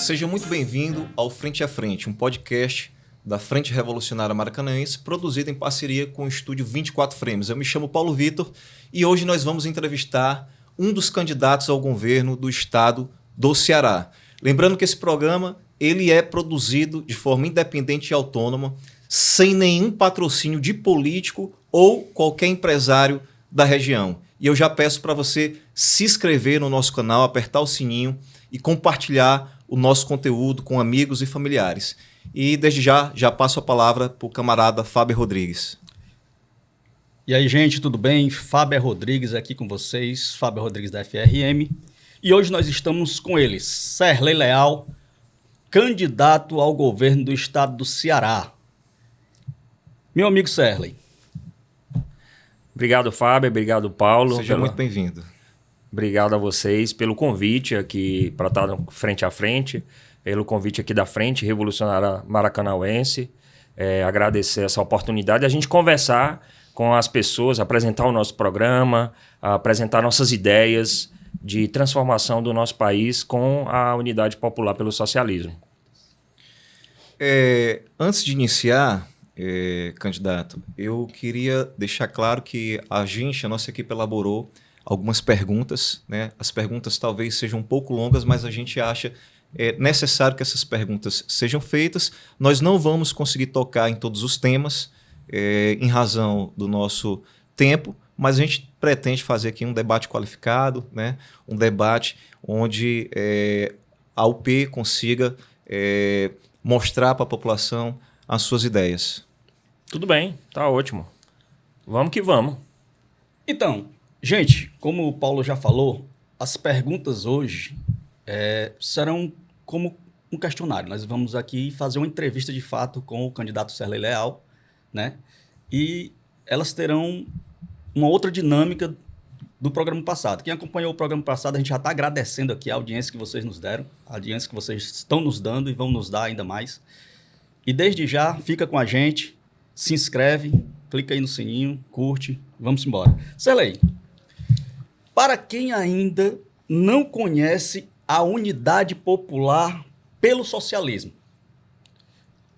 Seja muito bem-vindo ao Frente a Frente, um podcast da Frente Revolucionária Maracanaense, produzido em parceria com o estúdio 24 Frames. Eu me chamo Paulo Vitor e hoje nós vamos entrevistar um dos candidatos ao governo do estado do Ceará. Lembrando que esse programa ele é produzido de forma independente e autônoma, sem nenhum patrocínio de político ou qualquer empresário da região. E eu já peço para você se inscrever no nosso canal, apertar o sininho e compartilhar o nosso conteúdo com amigos e familiares. E desde já passo a palavra para o camarada Fábio Rodrigues. E aí, gente, tudo bem? Fábio Rodrigues aqui com vocês, Fábio Rodrigues da FRM. E hoje nós estamos com ele, Serley Leal, candidato ao governo do estado do Ceará. Meu amigo Serley. Obrigado, Fábio. Obrigado, Paulo. Seja muito bem-vindo. Obrigado a vocês pelo convite aqui para estar frente a frente, pelo convite aqui da Frente Revolucionária Maracanauense. Agradecer essa oportunidade de a gente conversar com as pessoas, apresentar o nosso programa, apresentar nossas ideias de transformação do nosso país com a Unidade Popular pelo Socialismo. Antes de iniciar, candidato, eu queria deixar claro que a nossa equipe elaborou algumas perguntas, né? As perguntas talvez sejam um pouco longas, mas a gente acha necessário que essas perguntas sejam feitas. Nós não vamos conseguir tocar em todos os temas, em razão do nosso tempo, mas a gente pretende fazer aqui um debate qualificado, né? Um debate onde a UP consiga mostrar para a população as suas ideias. Tudo bem, tá ótimo. Vamos que vamos. Então, gente, como o Paulo já falou, as perguntas hoje serão como um questionário. Nós vamos aqui fazer uma entrevista de fato com o candidato Serley Leal, né? E elas terão uma outra dinâmica do programa passado. Quem acompanhou o programa passado, a gente já está agradecendo aqui a audiência que vocês nos deram, a audiência que vocês estão nos dando e vão nos dar ainda mais. E desde já, fica com a gente, se inscreve, clica aí no sininho, curte, vamos embora. Serley, para quem ainda não conhece a Unidade Popular pelo Socialismo,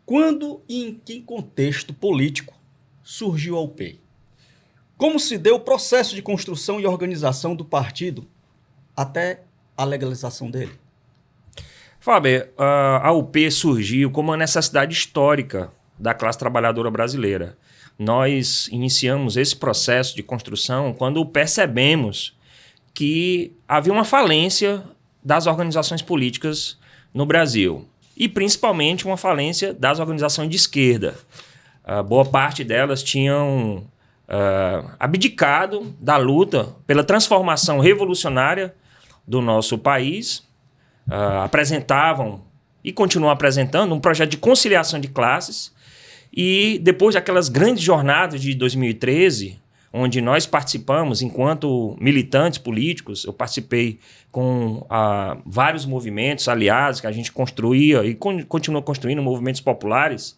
quando e em que contexto político surgiu a UP? Como se deu o processo de construção e organização do partido até a legalização dele? Fábio, a UP surgiu como uma necessidade histórica da classe trabalhadora brasileira. Nós iniciamos esse processo de construção quando percebemos que havia uma falência das organizações políticas no Brasil e principalmente uma falência das organizações de esquerda. Boa parte delas tinham abdicado da luta pela transformação revolucionária do nosso país, apresentavam e continuam apresentando um projeto de conciliação de classes e depois daquelas grandes jornadas de 2013, onde nós participamos enquanto militantes políticos, eu participei com vários movimentos aliados que a gente construía e continua construindo movimentos populares,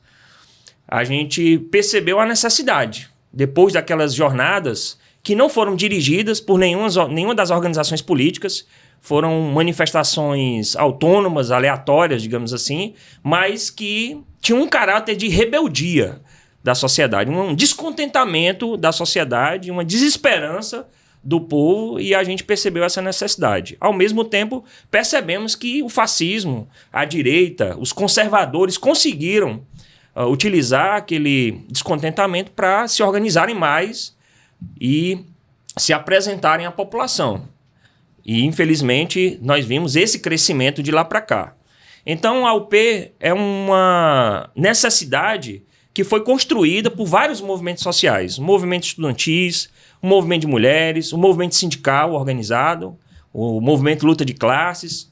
a gente percebeu a necessidade, depois daquelas jornadas que não foram dirigidas por nenhuma das organizações políticas, foram manifestações autônomas, aleatórias, digamos assim, mas que tinham um caráter de rebeldia da sociedade, um descontentamento da sociedade, uma desesperança do povo, e a gente percebeu essa necessidade. Ao mesmo tempo, percebemos que o fascismo, a direita, os conservadores conseguiram utilizar aquele descontentamento para se organizarem mais e se apresentarem à população. E, infelizmente, nós vimos esse crescimento de lá para cá. Então, a UP é uma necessidade que foi construída por vários movimentos sociais, movimentos estudantis, o movimento de mulheres, o movimento sindical organizado, o movimento luta de classes,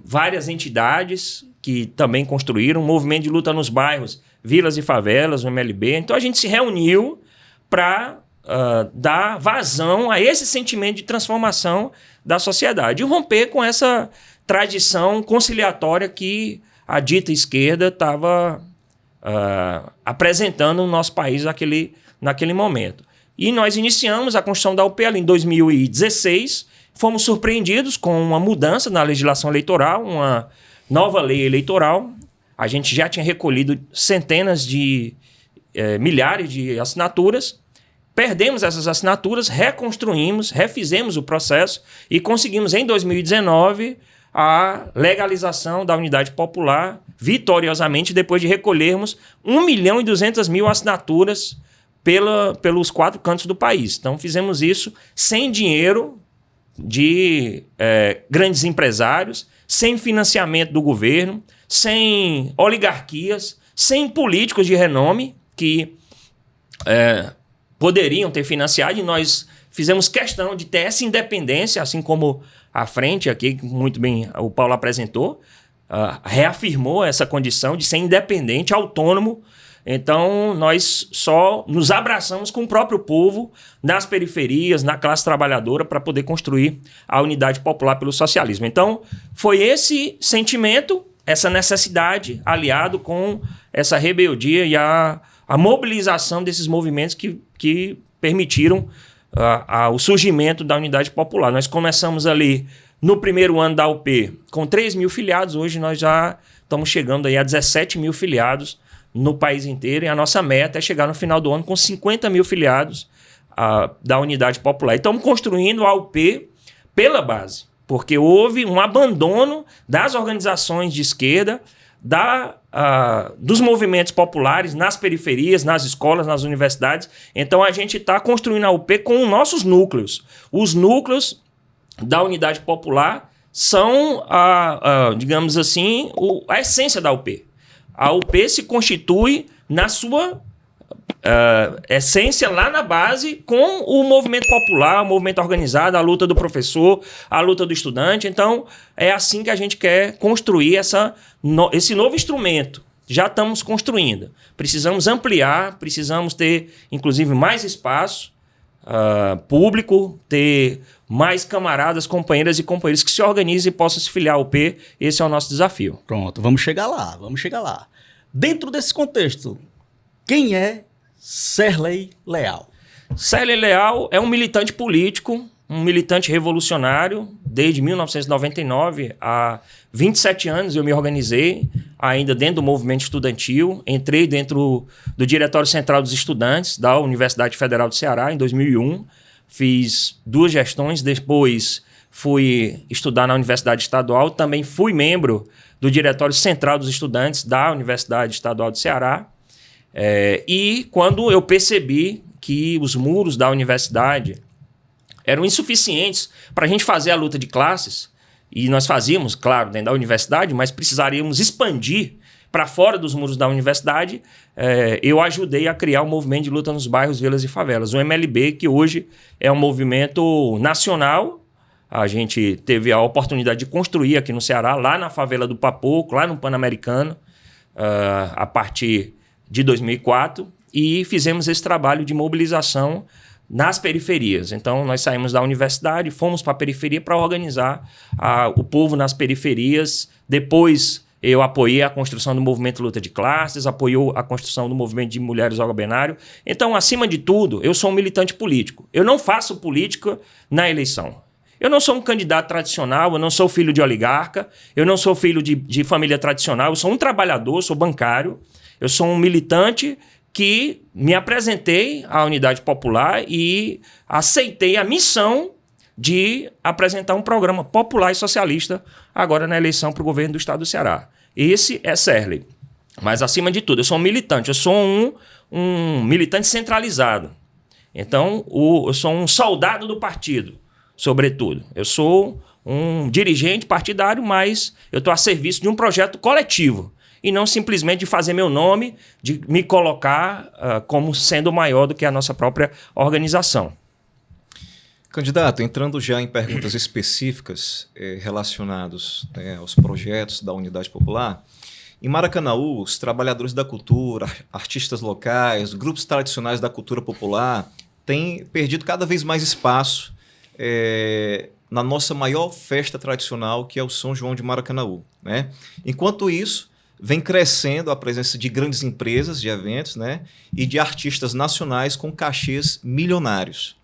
várias entidades que também construíram, o movimento de luta nos bairros, vilas e favelas, o MLB. Então, a gente se reuniu para dar vazão a esse sentimento de transformação da sociedade e romper com essa tradição conciliatória que a dita esquerda estava apresentando no nosso país naquele momento. E nós iniciamos a construção da UP ali em 2016 fomos surpreendidos com uma mudança na legislação eleitoral, uma nova lei eleitoral. A gente já tinha recolhido centenas de milhares de assinaturas, perdemos essas assinaturas, reconstruímos, refizemos o processo e conseguimos em 2019 a legalização da unidade popular vitoriosamente, depois de recolhermos 1.200.000 assinaturas pelos 4 cantos do país. Então fizemos isso sem dinheiro de grandes empresários, sem financiamento do governo, sem oligarquias, sem políticos de renome que poderiam ter financiado, e nós fizemos questão de ter essa independência, assim como a frente aqui, muito bem o Paulo apresentou, reafirmou essa condição de ser independente, autônomo. Então, nós só nos abraçamos com o próprio povo, nas periferias, na classe trabalhadora, para poder construir a unidade popular pelo socialismo. Então, foi esse sentimento, essa necessidade, aliado com essa rebeldia e a mobilização desses movimentos que permitiram o surgimento da unidade popular. Nós começamos ali no primeiro ano da UP com 3.000 filiados, hoje nós já estamos chegando aí a 17.000 filiados no país inteiro, e a nossa meta é chegar no final do ano com 50.000 filiados da unidade popular. E estamos construindo a UP pela base, porque houve um abandono das organizações de esquerda, dos movimentos populares nas periferias, nas escolas, nas universidades. Então a gente está construindo a UP com nossos núcleos. Os núcleos da unidade popular são, digamos assim, a essência da UP. A UP se constitui na sua essência lá na base com o movimento popular, o movimento organizado, a luta do professor, a luta do estudante. Então, é assim que a gente quer construir esse novo instrumento. Já estamos construindo. Precisamos ampliar, precisamos ter, inclusive, mais espaço público, ter mais camaradas, companheiras e companheiros que se organizem e possam se filiar ao UP. Esse é o nosso desafio. Pronto, vamos chegar lá. Dentro desse contexto, quem é Serley Leal? Serley Leal é um militante político, um militante revolucionário. Desde 1999, há 27 anos eu me organizei, ainda dentro do movimento estudantil. Entrei dentro do Diretório Central dos Estudantes da Universidade Federal do Ceará em 2001. Fiz 2 gestões, depois fui estudar na Universidade Estadual. Também fui membro do Diretório Central dos Estudantes da Universidade Estadual do Ceará. E quando eu percebi que os muros da universidade eram insuficientes para a gente fazer a luta de classes, e nós fazíamos, claro, dentro da universidade, mas precisaríamos expandir para fora dos muros da universidade, eu ajudei a criar o movimento de luta nos bairros, vilas e favelas, o MLB, que hoje é um movimento nacional. A gente teve a oportunidade de construir aqui no Ceará, lá na favela do Papoco, lá no Pan-Americano, a partir de 2004, e fizemos esse trabalho de mobilização nas periferias. Então, nós saímos da universidade, fomos para a periferia para organizar o povo nas periferias. Depois, eu apoiei a construção do movimento Luta de Classes, apoiou a construção do movimento de mulheres algobenário. Então, acima de tudo, eu sou um militante político. Eu não faço política na eleição. Eu não sou um candidato tradicional, eu não sou filho de oligarca, eu não sou filho de família tradicional, eu sou um trabalhador, sou bancário, eu sou um militante que me apresentei à Unidade Popular e aceitei a missão de apresentar um programa popular e socialista agora na eleição para o governo do estado do Ceará. Esse é Serley. Mas, acima de tudo, eu sou um militante, eu sou um militante centralizado. Então, eu sou um soldado do partido, sobretudo. Eu sou um dirigente partidário, mas eu estou a serviço de um projeto coletivo. E não simplesmente de fazer meu nome, de me colocar como sendo maior do que a nossa própria organização. Candidato, entrando já em perguntas específicas relacionadas aos projetos da Unidade Popular, em Maracanaú, os trabalhadores da cultura, artistas locais, grupos tradicionais da cultura popular têm perdido cada vez mais espaço na nossa maior festa tradicional, que é o São João de Maracanaú, né? Enquanto isso, vem crescendo a presença de grandes empresas de eventos, né, e de artistas nacionais com cachês milionários.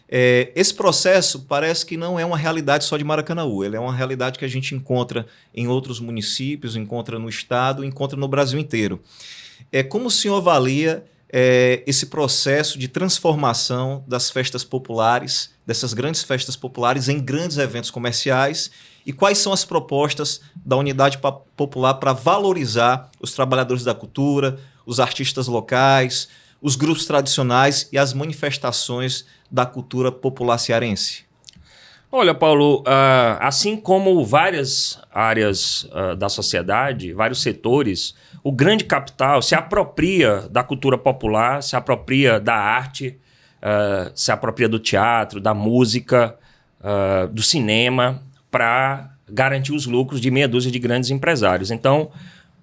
Esse processo parece que não é uma realidade só de Maracanaú, ele é uma realidade que a gente encontra em outros municípios, encontra no estado, encontra no Brasil inteiro. Como o senhor avalia esse processo de transformação das festas populares, dessas grandes festas populares em grandes eventos comerciais, e quais são as propostas da Unidade Popular para valorizar os trabalhadores da cultura, os artistas locais, os grupos tradicionais e as manifestações da cultura popular cearense? Olha, Paulo, assim como várias áreas da sociedade, vários setores, o grande capital se apropria da cultura popular, se apropria da arte, se apropria do teatro, da música, do cinema, para garantir os lucros de meia dúzia de grandes empresários. Então,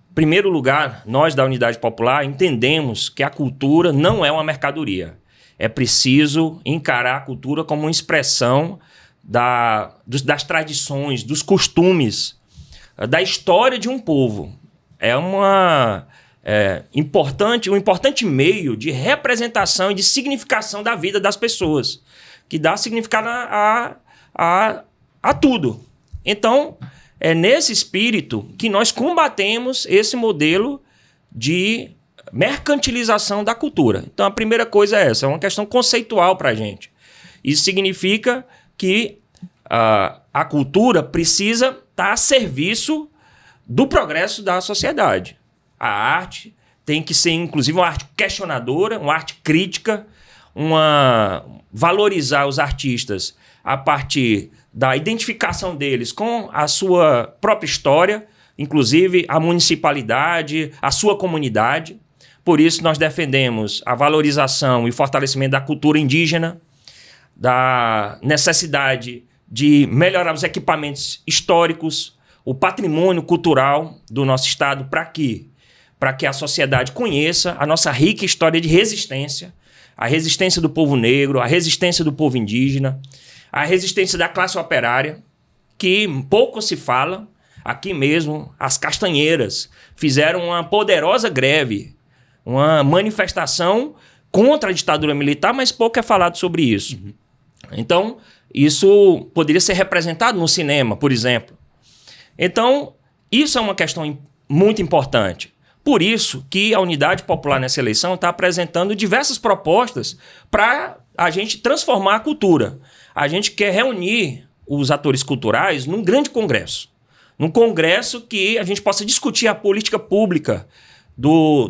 em primeiro lugar, nós da Unidade Popular entendemos que a cultura não é uma mercadoria. É preciso encarar a cultura como uma expressão das tradições, dos costumes, da história de um povo. É um importante meio de representação e de significação da vida das pessoas, que dá significado a tudo. Então, é nesse espírito que nós combatemos esse modelo de mercantilização da cultura. Então, a primeira coisa é essa, é uma questão conceitual para a gente. Isso significa que a cultura precisa estar a serviço do progresso da sociedade. A arte tem que ser, inclusive, uma arte questionadora, uma arte crítica, valorizar os artistas a partir da identificação deles com a sua própria história, inclusive a municipalidade, a sua comunidade. Por isso, nós defendemos a valorização e fortalecimento da cultura indígena, da necessidade de melhorar os equipamentos históricos, o patrimônio cultural do nosso estado, para que a sociedade conheça a nossa rica história de resistência, a resistência do povo negro, a resistência do povo indígena, a resistência da classe operária, que pouco se fala. Aqui mesmo, as castanheiras fizeram uma poderosa greve, uma manifestação contra a ditadura militar, mas pouco é falado sobre isso. Então, isso poderia ser representado no cinema, por exemplo. Então, isso é uma questão muito importante. Por isso que a Unidade Popular nessa eleição está apresentando diversas propostas para a gente transformar a cultura. A gente quer reunir os atores culturais num grande congresso. Num congresso que a gente possa discutir a política pública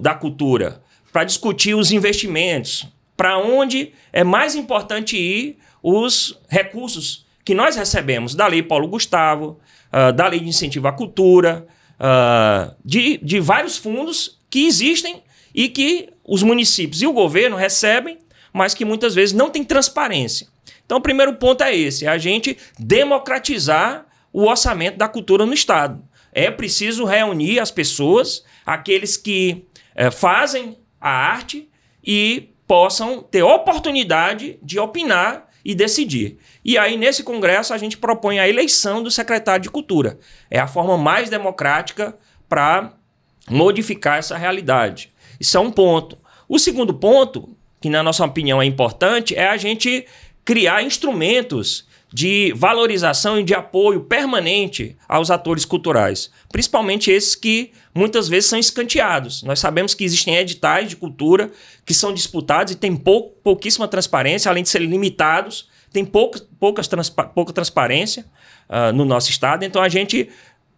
da cultura, para discutir os investimentos, para onde é mais importante ir os recursos que nós recebemos da Lei Paulo Gustavo, da Lei de Incentivo à Cultura, de vários fundos que existem e que os municípios e o governo recebem, mas que muitas vezes não tem transparência. Então, o primeiro ponto é esse, é a gente democratizar o orçamento da cultura no Estado. É preciso reunir as pessoas, aqueles que fazem a arte e possam ter oportunidade de opinar e decidir. E aí, nesse congresso, a gente propõe a eleição do secretário de Cultura. É a forma mais democrática para modificar essa realidade. Isso é um ponto. O segundo ponto, que na nossa opinião é importante, é a gente criar instrumentos de valorização e de apoio permanente aos atores culturais, principalmente esses que muitas vezes são escanteados. Nós sabemos que existem editais de cultura que são disputados e tem pouquíssima transparência, além de serem limitados, tem pouca transparência no nosso estado. Então a gente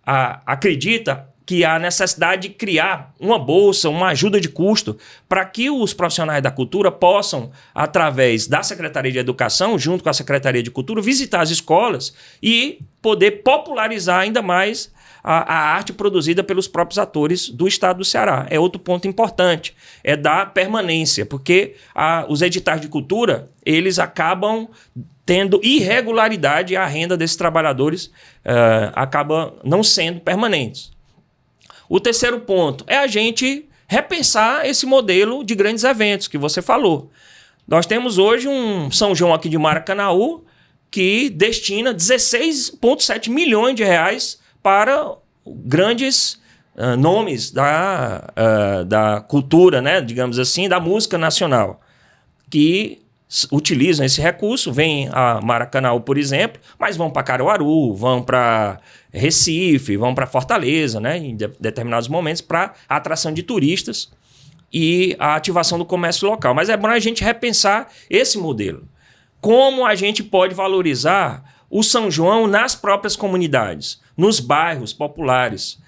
acredita que há necessidade de criar uma bolsa, uma ajuda de custo, para que os profissionais da cultura possam, através da Secretaria de Educação, junto com a Secretaria de Cultura, visitar as escolas e poder popularizar ainda mais a arte produzida pelos próprios atores do estado do Ceará. É outro ponto importante, é dar permanência, porque os editais de cultura, eles acabam tendo irregularidade e a renda desses trabalhadores acaba não sendo permanentes. O terceiro ponto é a gente repensar esse modelo de grandes eventos que você falou. Nós temos hoje um São João aqui de Maracanaú que destina 16,7 milhões de reais para grandes nomes da cultura, né, digamos assim, da música nacional, que utilizam esse recurso, vêm a Maracanaú, por exemplo, mas vão para Caruaru, vão para Recife, vão para Fortaleza, né, em determinados momentos, para a atração de turistas e a ativação do comércio local. Mas é bom a gente repensar esse modelo. Como a gente pode valorizar o São João nas próprias comunidades, nos bairros populares,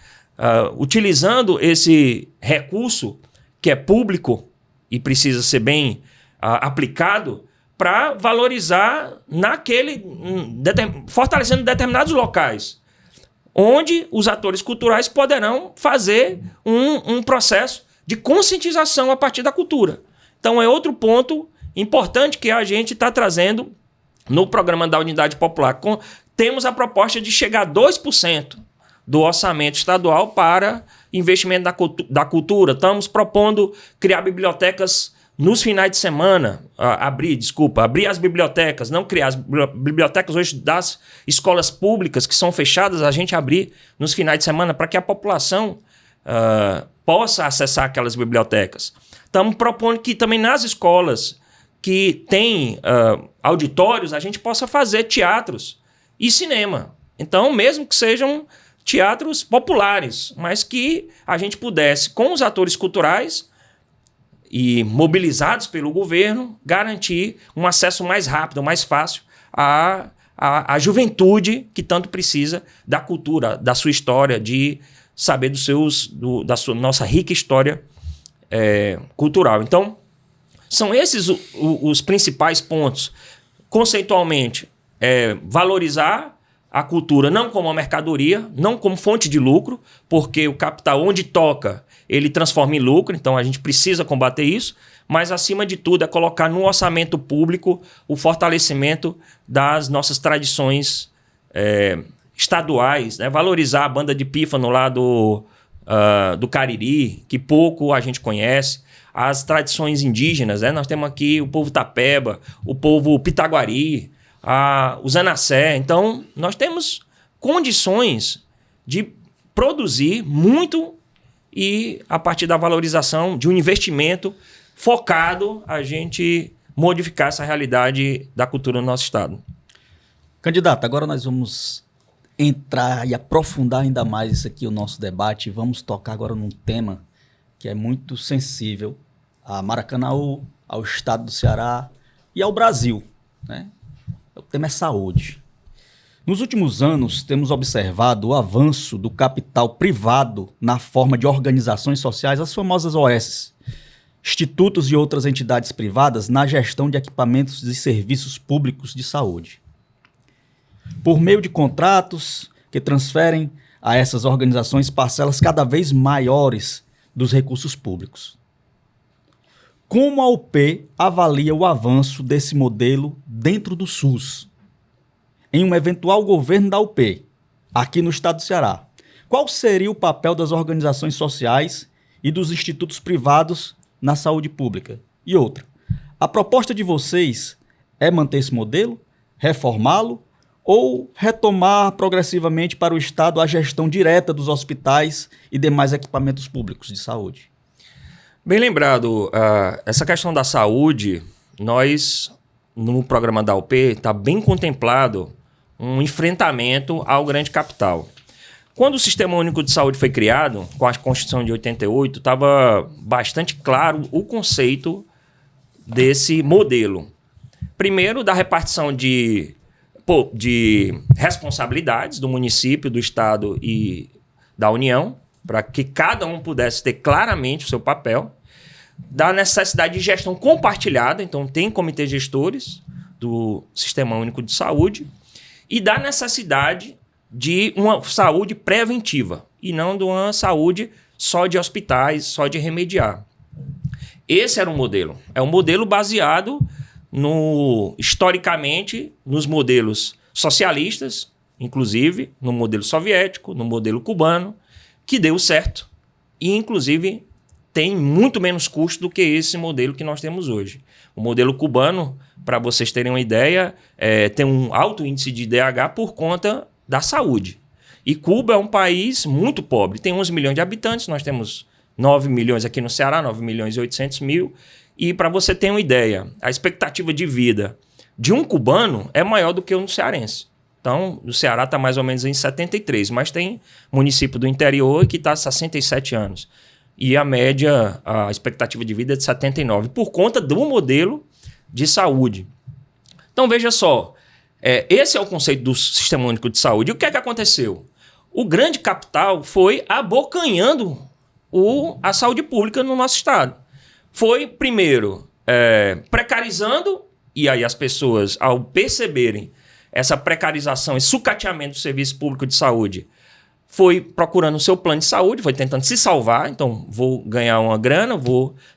utilizando esse recurso que é público e precisa ser bem aplicado para valorizar fortalecendo determinados locais, onde os atores culturais poderão fazer um processo de conscientização a partir da cultura. Então é outro ponto importante que a gente está trazendo no programa da Unidade Popular. Temos a proposta de chegar a 2% do orçamento estadual para investimento da cultura. Estamos propondo criar bibliotecas nos finais de semana, abrir as bibliotecas, não criar as bibliotecas hoje das escolas públicas que são fechadas, a gente abrir nos finais de semana para que a população possa acessar aquelas bibliotecas. Estamos propondo que também nas escolas que têm auditórios, a gente possa fazer teatros e cinema. Então, mesmo que sejam teatros populares, mas que a gente pudesse, com os atores culturais e mobilizados pelo governo, garantir um acesso mais rápido, mais fácil à juventude que tanto precisa da cultura, da sua história, de saber da sua nossa rica história cultural. Então, são esses os principais pontos. Conceitualmente, valorizar a cultura não como uma mercadoria, não como fonte de lucro, porque o capital, onde toca, ele transforma em lucro, então a gente precisa combater isso, mas, acima de tudo, é colocar no orçamento público o fortalecimento das nossas tradições estaduais, né? Valorizar a banda de pífano lá do Cariri, que pouco a gente conhece, as tradições indígenas, né? Nós temos aqui o povo Tapeba, o povo Pitaguari, o Zanacé. Então, nós temos condições de produzir muito e, a partir da valorização de um investimento focado, a gente modificar essa realidade da cultura no nosso estado. Candidato, agora nós vamos entrar e aprofundar ainda mais isso aqui, o nosso debate. Vamos tocar agora num tema que é muito sensível a Maracanaú, ao estado do Ceará e ao Brasil, né? O tema é saúde. Nos últimos anos, temos observado o avanço do capital privado na forma de organizações sociais, as famosas OS, institutos e outras entidades privadas na gestão de equipamentos e serviços públicos de saúde. Por meio de contratos que transferem a essas organizações parcelas cada vez maiores dos recursos públicos. Como a UP avalia o avanço desse modelo dentro do SUS, em um eventual governo da UP, aqui no estado do Ceará? Qual seria o papel das organizações sociais e dos institutos privados na saúde pública? E outra, a proposta de vocês é manter esse modelo, reformá-lo ou retomar progressivamente para o estado a gestão direta dos hospitais e demais equipamentos públicos de saúde? Bem lembrado, essa questão da saúde, nós, no programa da UP, está bem contemplado um enfrentamento ao grande capital. Quando o Sistema Único de Saúde foi criado, com a Constituição de 88, estava bastante claro o conceito desse modelo. Primeiro, da repartição de responsabilidades do município, do estado e da União, para que cada um pudesse ter claramente o seu papel, da necessidade de gestão compartilhada, então tem comitês gestores do Sistema Único de Saúde, e da necessidade de uma saúde preventiva, e não de uma saúde só de hospitais, só de remediar. Esse era um modelo. É um modelo baseado, historicamente, nos modelos socialistas, inclusive no modelo soviético, no modelo cubano, que deu certo e, inclusive, tem muito menos custo do que esse modelo que nós temos hoje. O modelo cubano, para vocês terem uma ideia, tem um alto índice de IDH por conta da saúde. E Cuba é um país muito pobre, tem 11 milhões de habitantes, nós temos 9 milhões aqui no Ceará, 9 milhões e 800 mil, E para você ter uma ideia, a expectativa de vida de um cubano é maior do que um cearense. Então, o Ceará está mais ou menos em 73, mas tem município do interior que está a 67 anos. E a média, a expectativa de vida é de 79, por conta do modelo de saúde. Então, veja só, esse é o conceito do Sistema Único de Saúde. E o que é que aconteceu? O grande capital foi abocanhando a saúde pública no nosso estado. Foi, primeiro, precarizando, e aí as pessoas, ao perceberem essa precarização e sucateamento do serviço público de saúde, foi procurando o seu plano de saúde, foi tentando se salvar. Então, vou ganhar uma grana,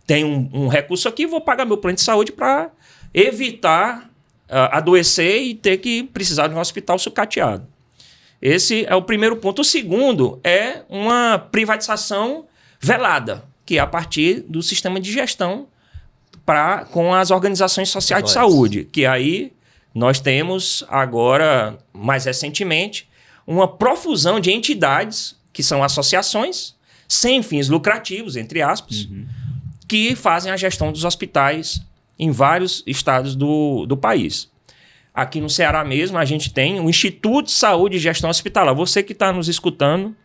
tenho um recurso aqui, vou pagar meu plano de saúde para evitar adoecer e ter que precisar de um hospital sucateado. Esse é o primeiro ponto. O segundo é uma privatização velada, que é a partir do sistema de gestão com as organizações sociais de saúde, que aí nós temos agora, mais recentemente, uma profusão de entidades, que são associações, sem fins lucrativos, entre aspas, que fazem a gestão dos hospitais em vários estados do país. Aqui no Ceará mesmo, a gente tem o Instituto de Saúde e Gestão Hospitalar. Você que está nos escutando,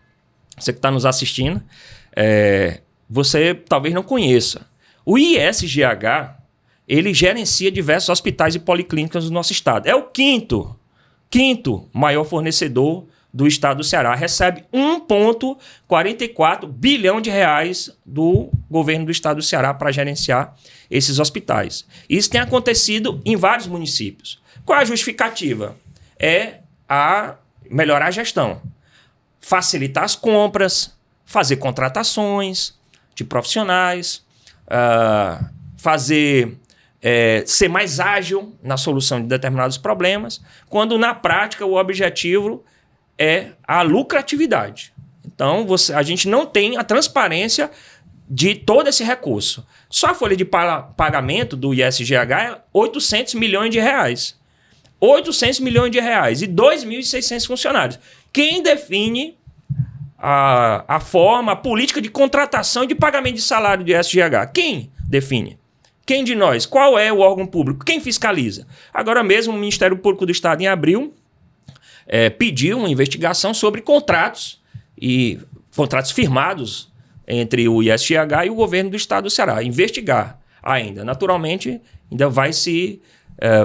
você que está nos assistindo, você talvez não conheça. O ISGH, ele gerencia diversos hospitais e policlínicas do nosso estado. É o quinto maior fornecedor do estado do Ceará. Recebe 1,44 bilhão de reais do governo do estado do Ceará para gerenciar esses hospitais. Isso tem acontecido em vários municípios. Qual é a justificativa? É melhorar a gestão, facilitar as compras, fazer contratações de profissionais, ser mais ágil na solução de determinados problemas, quando na prática o objetivo é a lucratividade. Então, a gente não tem a transparência de todo esse recurso. Só a folha de pagamento do ISGH é 800 milhões de reais. 800 milhões de reais e 2.600 funcionários. Quem define a forma, a política de contratação e de pagamento de salário do ISGH? Quem define? Quem de nós? Qual é o órgão público? Quem fiscaliza? Agora mesmo o Ministério Público do Estado, em abril, pediu uma investigação sobre contratos firmados entre o ISGH e o governo do Estado do Ceará. Investigar ainda. Naturalmente, ainda vai se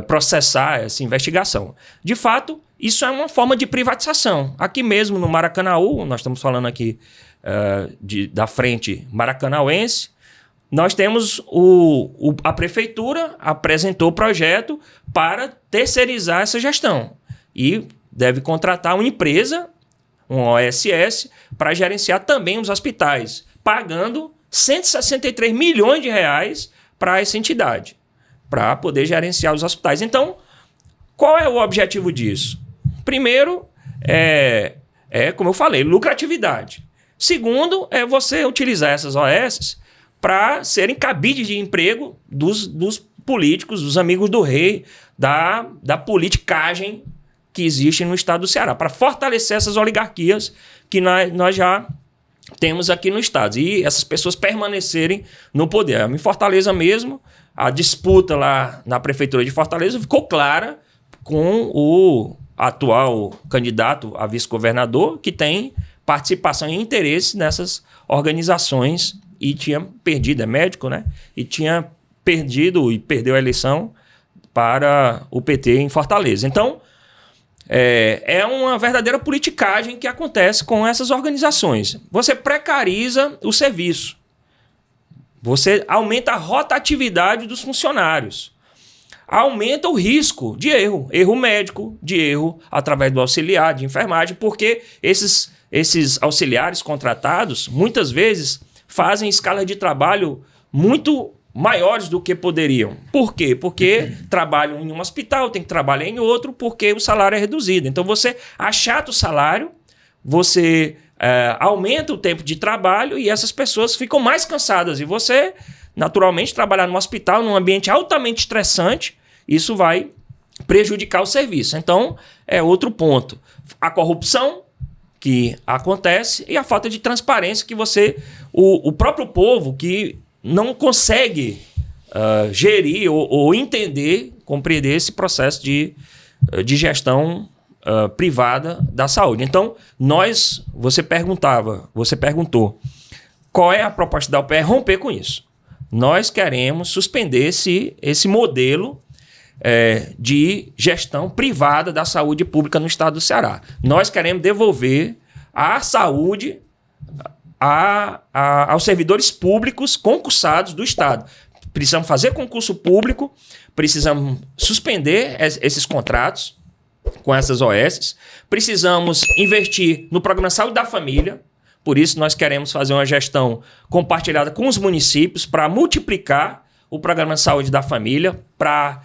processar essa investigação. De fato, isso é uma forma de privatização. Aqui mesmo no Maracanaú, nós estamos falando aqui da frente maracanauense, nós temos a prefeitura apresentou o projeto para terceirizar essa gestão e deve contratar uma empresa, um OSS, para gerenciar também os hospitais, pagando 163 milhões de reais para essa entidade, para poder gerenciar os hospitais. Então, qual é o objetivo disso? Primeiro, como eu falei, lucratividade. Segundo, é você utilizar essas OSs para serem cabides de emprego dos políticos, dos amigos do rei, da politicagem que existe no estado do Ceará, para fortalecer essas oligarquias que nós já temos aqui no estado. E essas pessoas permanecerem no poder. Em Fortaleza mesmo, a disputa lá na prefeitura de Fortaleza ficou clara com o atual candidato a vice-governador, que tem participação e interesse nessas organizações e tinha perdido, é médico, né? E tinha perdido e perdeu a eleição para o PT em Fortaleza. Então, é uma verdadeira politicagem que acontece com essas organizações. Você precariza o serviço. Você aumenta a rotatividade dos funcionários. Aumenta o risco de erro médico, de erro através do auxiliar de enfermagem, porque esses auxiliares contratados, muitas vezes, fazem escalas de trabalho muito maiores do que poderiam. Por quê? Porque trabalham em um hospital, tem que trabalhar em outro, porque o salário é reduzido. Então, você achata o salário, você aumenta o tempo de trabalho e essas pessoas ficam mais cansadas. E você, naturalmente, trabalhar num hospital, num ambiente altamente estressante, isso vai prejudicar o serviço. Então, é outro ponto. A corrupção que acontece e a falta de transparência que o próprio povo que não consegue gerir ou entender, compreender esse processo de gestão privada da saúde. Então, você perguntou, qual é a proposta da UPE? Romper com isso. Nós queremos suspender esse modelo de gestão privada da saúde pública no estado do Ceará. Nós queremos devolver a saúde aos servidores públicos concursados do estado. Precisamos fazer concurso público, precisamos suspender esses contratos com essas OS, precisamos investir no programa Saúde da Família. Por isso, nós queremos fazer uma gestão compartilhada com os municípios para multiplicar o programa Saúde da Família, para,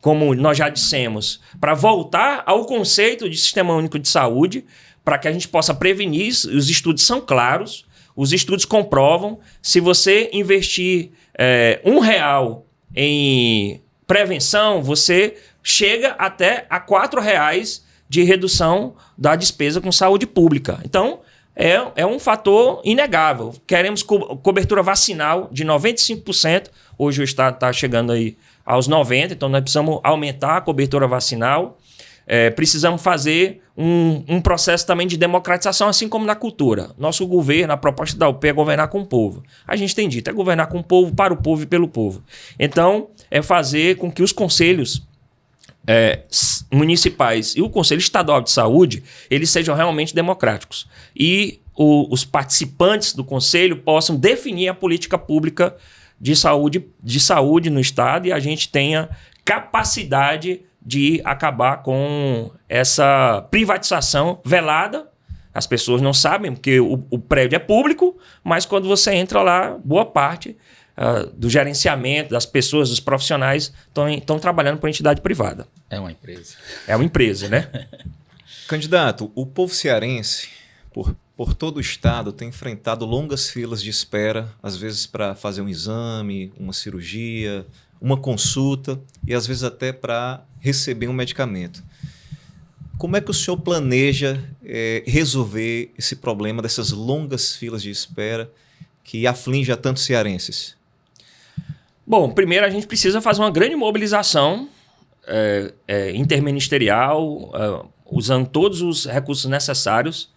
como nós já dissemos, para voltar ao conceito de Sistema Único de Saúde, para que a gente possa prevenir. Os estudos são claros, os estudos comprovam. Se você investir R$1 em prevenção, você chega até a R$4 de redução da despesa com saúde pública. Então, é um fator inegável. Queremos cobertura vacinal de 95%. Hoje o estado está chegando aí aos 90%, então nós precisamos aumentar a cobertura vacinal. Precisamos fazer um processo também de democratização, assim como na cultura. Nosso governo, a proposta da UPE é governar com o povo. A gente tem dito, é governar com o povo, para o povo e pelo povo. Então, é fazer com que os conselhos municipais e o Conselho Estadual de Saúde, eles sejam realmente democráticos. E os participantes do Conselho possam definir a política pública de saúde no estado, e a gente tenha capacidade de acabar com essa privatização velada. As pessoas não sabem, porque o prédio é público, mas quando você entra lá, boa parte do gerenciamento, das pessoas, dos profissionais, estão trabalhando para entidade privada. É uma empresa. É uma empresa, né? Candidato, o povo cearense, por todo o estado, tem enfrentado longas filas de espera, às vezes para fazer um exame, uma cirurgia, uma consulta e às vezes até para receber um medicamento. Como é que o senhor planeja resolver esse problema dessas longas filas de espera que aflige a tantos cearenses? Bom, primeiro a gente precisa fazer uma grande mobilização interministerial, usando todos os recursos necessários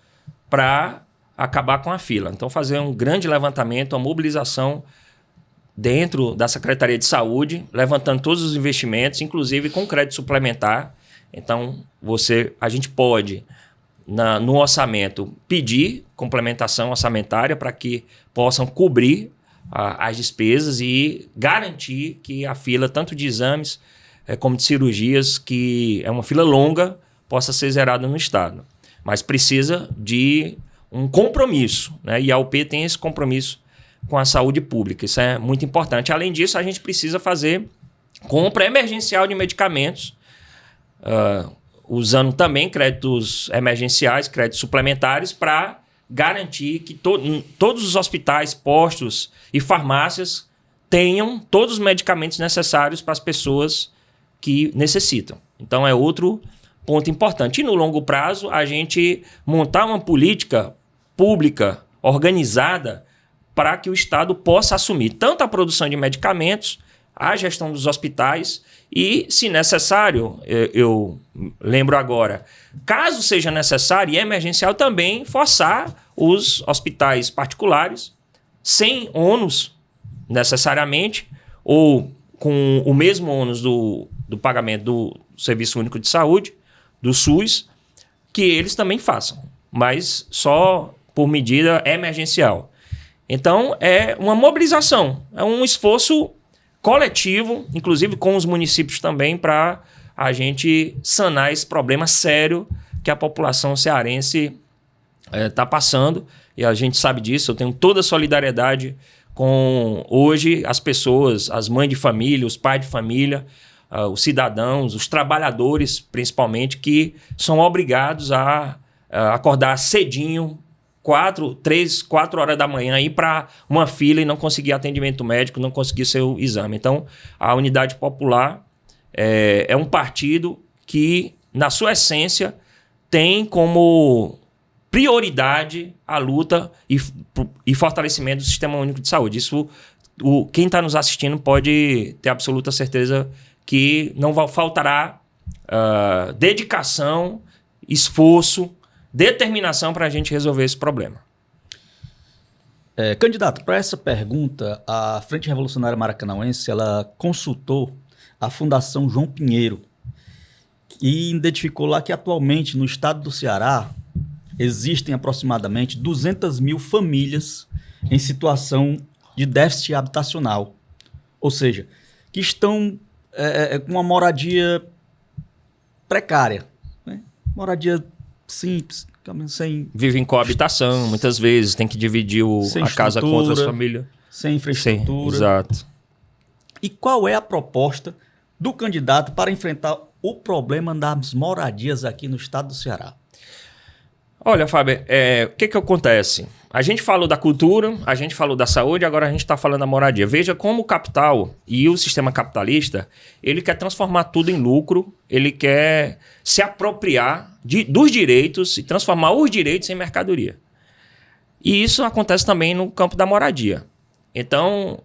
para acabar com a fila. Então, fazer um grande levantamento, uma mobilização dentro da Secretaria de Saúde, levantando todos os investimentos, inclusive com crédito suplementar. Então, a gente pode, no orçamento, pedir complementação orçamentária para que possam cobrir as despesas e garantir que a fila, tanto de exames como de cirurgias, que é uma fila longa, possa ser zerada no estado. Mas precisa de um compromisso, né? E a UP tem esse compromisso com a saúde pública. Isso é muito importante. Além disso, a gente precisa fazer compra emergencial de medicamentos, usando também créditos emergenciais, créditos suplementares, para garantir que todos os hospitais, postos e farmácias tenham todos os medicamentos necessários para as pessoas que necessitam. Então, é outro ponto importante. E no longo prazo, a gente montar uma política pública organizada para que o Estado possa assumir tanto a produção de medicamentos, a gestão dos hospitais e, se necessário, eu lembro agora, caso seja necessário e emergencial, também forçar os hospitais particulares, sem ônus necessariamente, ou com o mesmo ônus do pagamento do Serviço Único de Saúde, do SUS, que eles também façam, mas só por medida emergencial. Então, é uma mobilização, é um esforço coletivo, inclusive com os municípios também, para a gente sanar esse problema sério que a população cearense está passando, e a gente sabe disso. Eu tenho toda a solidariedade com, hoje, as pessoas, as mães de família, os pais de família, os cidadãos, os trabalhadores, principalmente, que são obrigados a acordar cedinho, 3, 4 horas da manhã, ir para uma fila e não conseguir atendimento médico, não conseguir seu exame. Então, a Unidade Popular é um partido que, na sua essência, tem como prioridade a luta e fortalecimento do Sistema Único de Saúde. Isso quem está nos assistindo pode ter absoluta certeza que não faltará dedicação, esforço, determinação para a gente resolver esse problema. Candidato, para essa pergunta, a Frente Revolucionária Maracanãense ela consultou a Fundação João Pinheiro e identificou lá que atualmente no estado do Ceará existem aproximadamente 200 mil famílias em situação de déficit habitacional, ou seja, que estão com uma moradia precária, né? Moradia simples, sem... Vive em coabitação, muitas vezes, tem que dividir a casa com outras famílias. Sem infraestrutura. Exato. E qual é a proposta do candidato para enfrentar o problema das moradias aqui no estado do Ceará? Olha, Fábio, o que acontece? A gente falou da cultura, a gente falou da saúde, agora a gente está falando da moradia. Veja como o capital e o sistema capitalista, ele quer transformar tudo em lucro, ele quer se apropriar dos direitos e transformar os direitos em mercadoria. E isso acontece também no campo da moradia. Então,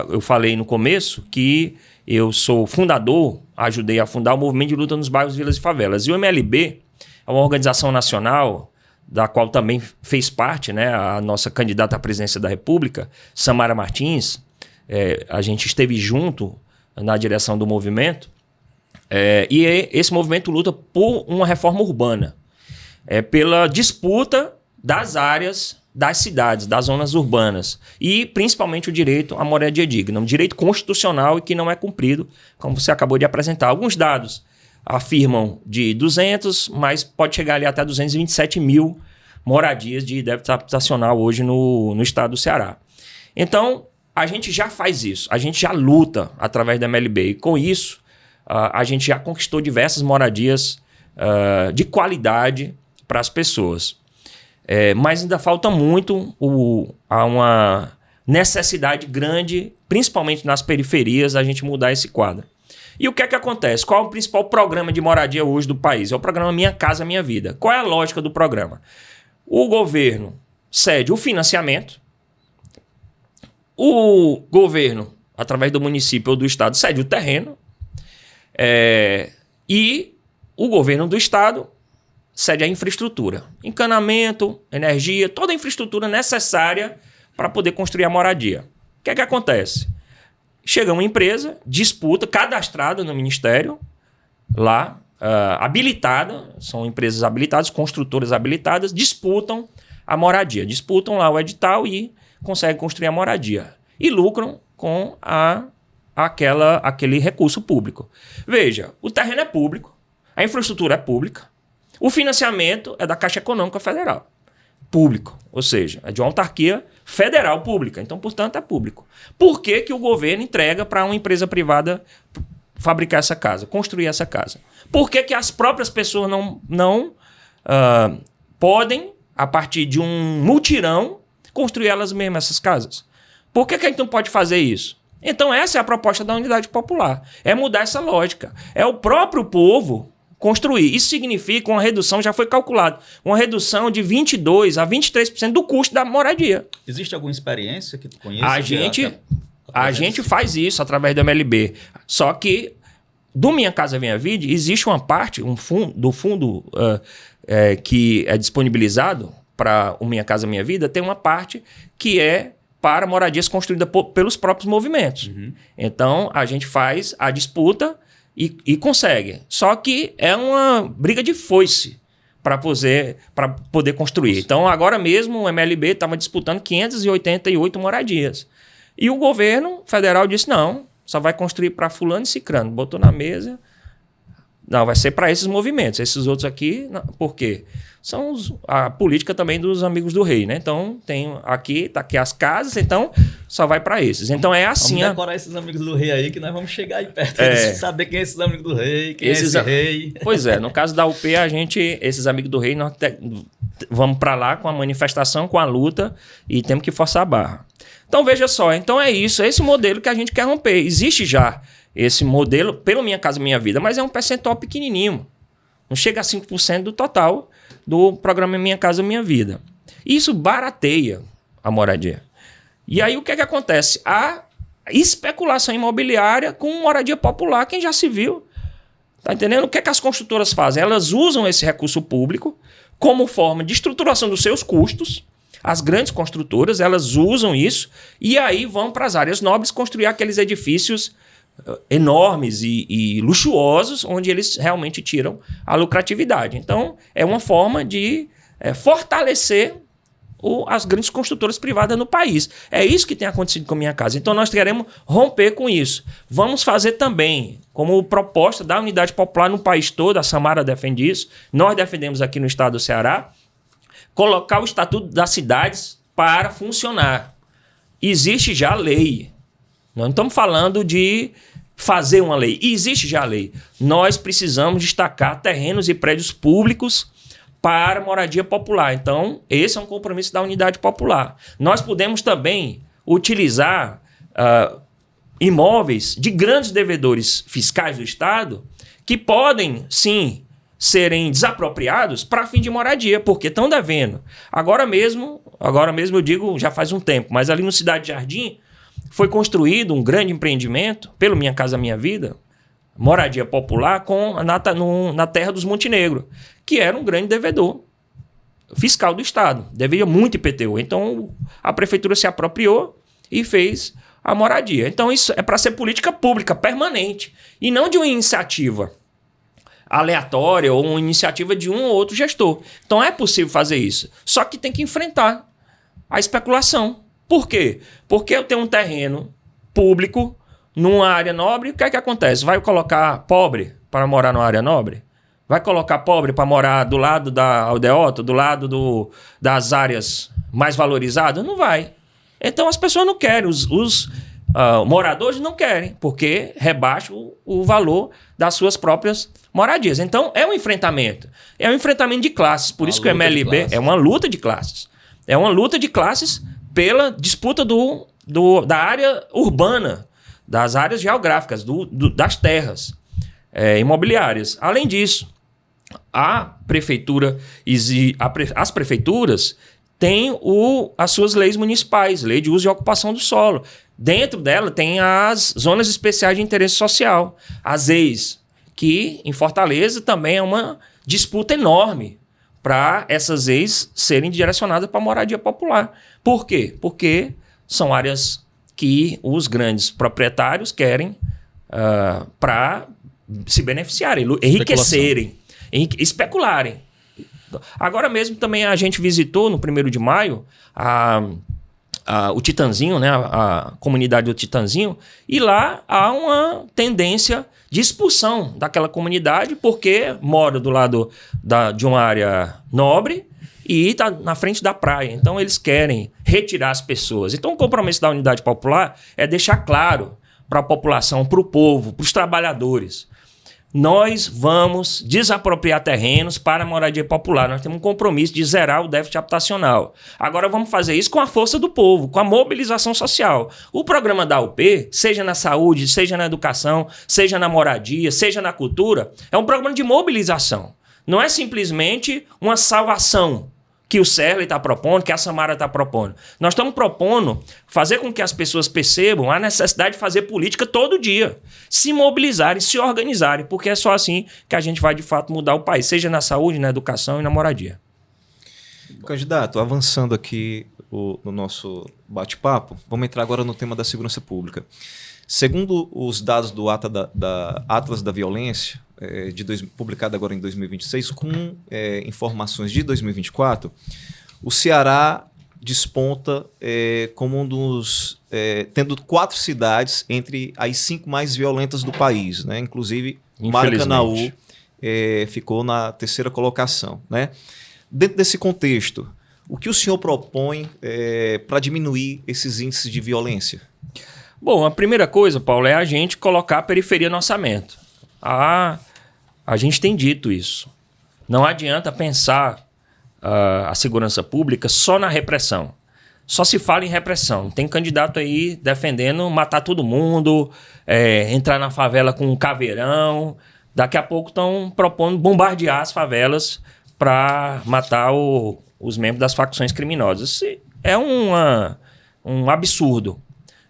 eu falei no começo que eu sou fundador, ajudei a fundar o Movimento de Luta nos Bairros, Vilas e Favelas. E o MLB é uma organização nacional da qual também fez parte, né, a nossa candidata à presidência da República, Samara Martins. A gente esteve junto na direção do movimento. E esse movimento luta por uma reforma urbana, pela disputa das áreas das cidades, das zonas urbanas, e principalmente o direito à moradia digna, um direito constitucional e que não é cumprido, como você acabou de apresentar. Alguns dados afirmam de 200, mas pode chegar ali até 227 mil moradias de débito habitacional hoje no estado do Ceará. Então, a gente já faz isso, a gente já luta através da MLB, e com isso, a gente já conquistou diversas moradias de qualidade para as pessoas. Mas ainda falta muito, há uma necessidade grande, principalmente nas periferias, a gente mudar esse quadro. E o que é que acontece? Qual é o principal programa de moradia hoje do país? É o programa Minha Casa Minha Vida. Qual é a lógica do programa? O governo cede o financiamento, o governo, através do município ou do estado, cede o terreno, e o governo do estado cede a infraestrutura, encanamento, energia, toda a infraestrutura necessária para poder construir a moradia. O que é que acontece? Chega uma empresa, disputa, cadastrada no Ministério, lá, habilitada, são empresas habilitadas, construtoras habilitadas, disputam a moradia. Disputam lá o edital e conseguem construir a moradia. E lucram com aquele recurso público. Veja, o terreno é público, a infraestrutura é pública, o financiamento é da Caixa Econômica Federal. Público, ou seja, é de uma autarquia federal pública, então, portanto, é público. Por que que o governo entrega para uma empresa privada fabricar essa casa, construir essa casa? Por que que as próprias pessoas não podem, a partir de um mutirão, construir elas mesmas essas casas? Por que que a gente não pode fazer isso? Então, essa é a proposta da Unidade Popular, é mudar essa lógica. É o próprio povo construir. Isso significa uma redução, já foi calculado, uma redução de 22% a 23% do custo da moradia. Existe alguma experiência que tu conheça? A gente faz isso através do MLB. Só que do Minha Casa Minha Vida existe uma parte, do fundo que é disponibilizado para o Minha Casa Minha Vida, tem uma parte que é para moradias construídas pelos próprios movimentos. Uhum. Então, a gente faz a disputa e consegue. Só que é uma briga de foice para poder construir. Então, agora mesmo, o MLB estava disputando 588 moradias. E o governo federal disse, não, só vai construir para fulano e cicrano. Botou na mesa. Não, vai ser para esses movimentos. Esses outros aqui, não. Por quê? São a política também dos amigos do rei, né? Então, tá aqui as casas, então só vai para esses. Então, é assim... Vamos decorar esses amigos do rei aí, que nós vamos chegar aí perto. Saber quem é esses amigos do rei, quem é esse rei. Pois é, no caso da UP, esses amigos do rei, nós vamos para lá com a manifestação, com a luta, e temos que forçar a barra. Então, veja só, então é isso, é esse modelo que a gente quer romper. Existe já esse modelo pelo Minha Casa Minha Vida, mas é um percentual pequenininho. Não chega a 5% do total do programa Minha Casa Minha Vida. Isso barateia a moradia. E aí o que é que acontece? especulação imobiliária com moradia popular, quem já se viu. Tá entendendo? O que é que as construtoras fazem? Elas usam esse recurso público como forma de estruturação dos seus custos. As grandes construtoras, elas usam isso e aí vão para as áreas nobres construir aqueles edifícios enormes e luxuosos, onde eles realmente tiram a lucratividade. Então, é uma forma de fortalecer as grandes construtoras privadas no país. É isso que tem acontecido com a Minha Casa. Então, nós queremos romper com isso. Vamos fazer também, como proposta da Unidade Popular no país todo, a Samara defende isso, nós defendemos aqui no estado do Ceará, colocar o Estatuto das Cidades para funcionar. Existe já lei. Nós não estamos falando de fazer uma lei. Existe já a lei. Nós precisamos destacar terrenos e prédios públicos para moradia popular. Então, esse é um compromisso da Unidade Popular. Nós podemos também utilizar imóveis de grandes devedores fiscais do Estado que podem, sim, serem desapropriados para fim de moradia, porque estão devendo. Agora mesmo eu digo, já faz um tempo, mas ali no Cidade Jardim foi construído um grande empreendimento, pelo Minha Casa Minha Vida, moradia popular na terra dos Montenegro, que era um grande devedor fiscal do Estado. Devia muito IPTU. Então, a prefeitura se apropriou e fez a moradia. Então, isso é para ser política pública, permanente, e não de uma iniciativa aleatória ou uma iniciativa de um ou outro gestor. Então, é possível fazer isso. Só que tem que enfrentar a especulação. Por quê? Porque eu tenho um terreno público numa área nobre, o que é que acontece? Vai colocar pobre para morar numa área nobre? Vai colocar pobre para morar do lado da aldeota, do lado das áreas mais valorizadas? Não vai. Então as pessoas não querem, os moradores não querem, porque rebaixa o valor das suas próprias moradias. Então é um enfrentamento. É um enfrentamento de classes. Por isso que o MLB é uma luta de classes. É uma luta de classes pela disputa da área urbana, das áreas geográficas, das terras imobiliárias. Além disso, a prefeitura as prefeituras têm as suas leis municipais, lei de uso e ocupação do solo. Dentro dela tem as zonas especiais de interesse social, as EIs, que em Fortaleza também é uma disputa enorme para essas EIs serem direcionadas para a moradia popular. Por quê? Porque são áreas que os grandes proprietários querem para se beneficiarem, enriquecerem, especularem. Agora mesmo também a gente visitou no 1º de maio o Titanzinho, né, a comunidade do Titanzinho, e lá há uma tendência de expulsão daquela comunidade porque mora do lado de uma área nobre e está na frente da praia. Então eles querem retirar as pessoas. Então o compromisso da Unidade Popular é deixar claro para a população, para o povo, para os trabalhadores: nós vamos desapropriar terrenos para a moradia popular. Nós temos um compromisso de zerar o déficit habitacional. Agora vamos fazer isso com a força do povo, com a mobilização social. O programa da UP, seja na saúde, seja na educação, seja na moradia, seja na cultura, é um programa de mobilização. Não é simplesmente uma salvação que o Serley está propondo, que a Samara está propondo. Nós estamos propondo fazer com que as pessoas percebam a necessidade de fazer política todo dia, se mobilizarem, se organizarem, porque é só assim que a gente vai, de fato, mudar o país, seja na saúde, na educação e na moradia. Candidato, avançando aqui no nosso bate-papo, vamos entrar agora no tema da segurança pública. Segundo os dados do Atlas da Violência, publicado agora em 2026, com informações de 2024, o Ceará desponta como um dos... tendo 4 cidades entre as 5 mais violentas do país, né? Inclusive, Maracanaú ficou na 3ª colocação, né? Dentro desse contexto, o que o senhor propõe para diminuir esses índices de violência? Bom, a primeira coisa, Paulo, é a gente colocar a periferia no orçamento. A gente tem dito isso. Não adianta pensar a segurança pública só na repressão. Só se fala em repressão. Tem candidato aí defendendo matar todo mundo, entrar na favela com um caveirão. Daqui a pouco estão propondo bombardear as favelas para matar os membros das facções criminosas. Isso é um absurdo.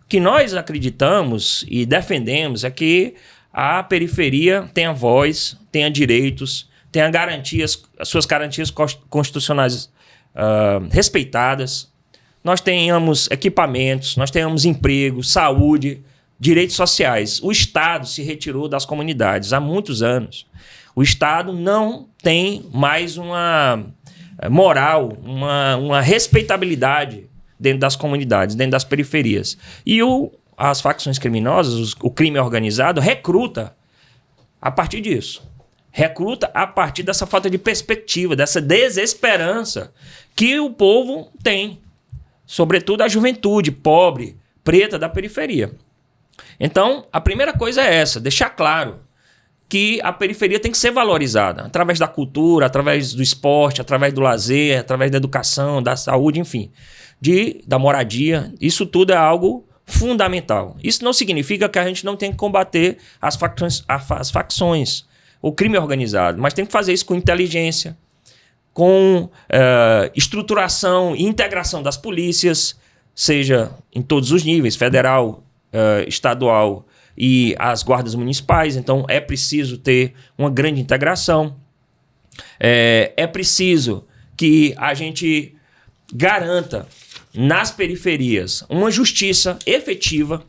que nós acreditamos e defendemos é que a periferia tenha voz, tenha direitos, tenha garantias, as suas garantias constitucionais respeitadas, nós tenhamos equipamentos, nós tenhamos emprego, saúde, direitos sociais. O Estado se retirou das comunidades há muitos anos. O Estado não tem mais uma moral, uma respeitabilidade dentro das comunidades, dentro das periferias. E as facções criminosas, o crime organizado, recruta a partir disso. Recruta a partir dessa falta de perspectiva, dessa desesperança que o povo tem. Sobretudo a juventude pobre, preta da periferia. Então, a primeira coisa é essa, deixar claro que a periferia tem que ser valorizada através da cultura, através do esporte, através do lazer, através da educação, da saúde, enfim, da moradia. Isso tudo é algo fundamental. Isso não significa que a gente não tem que combater as facções, o crime organizado, mas tem que fazer isso com inteligência, com estruturação e integração das polícias, seja em todos os níveis, federal, estadual e as guardas municipais. Então é preciso ter uma grande integração. É preciso que a gente garanta nas periferias uma justiça efetiva,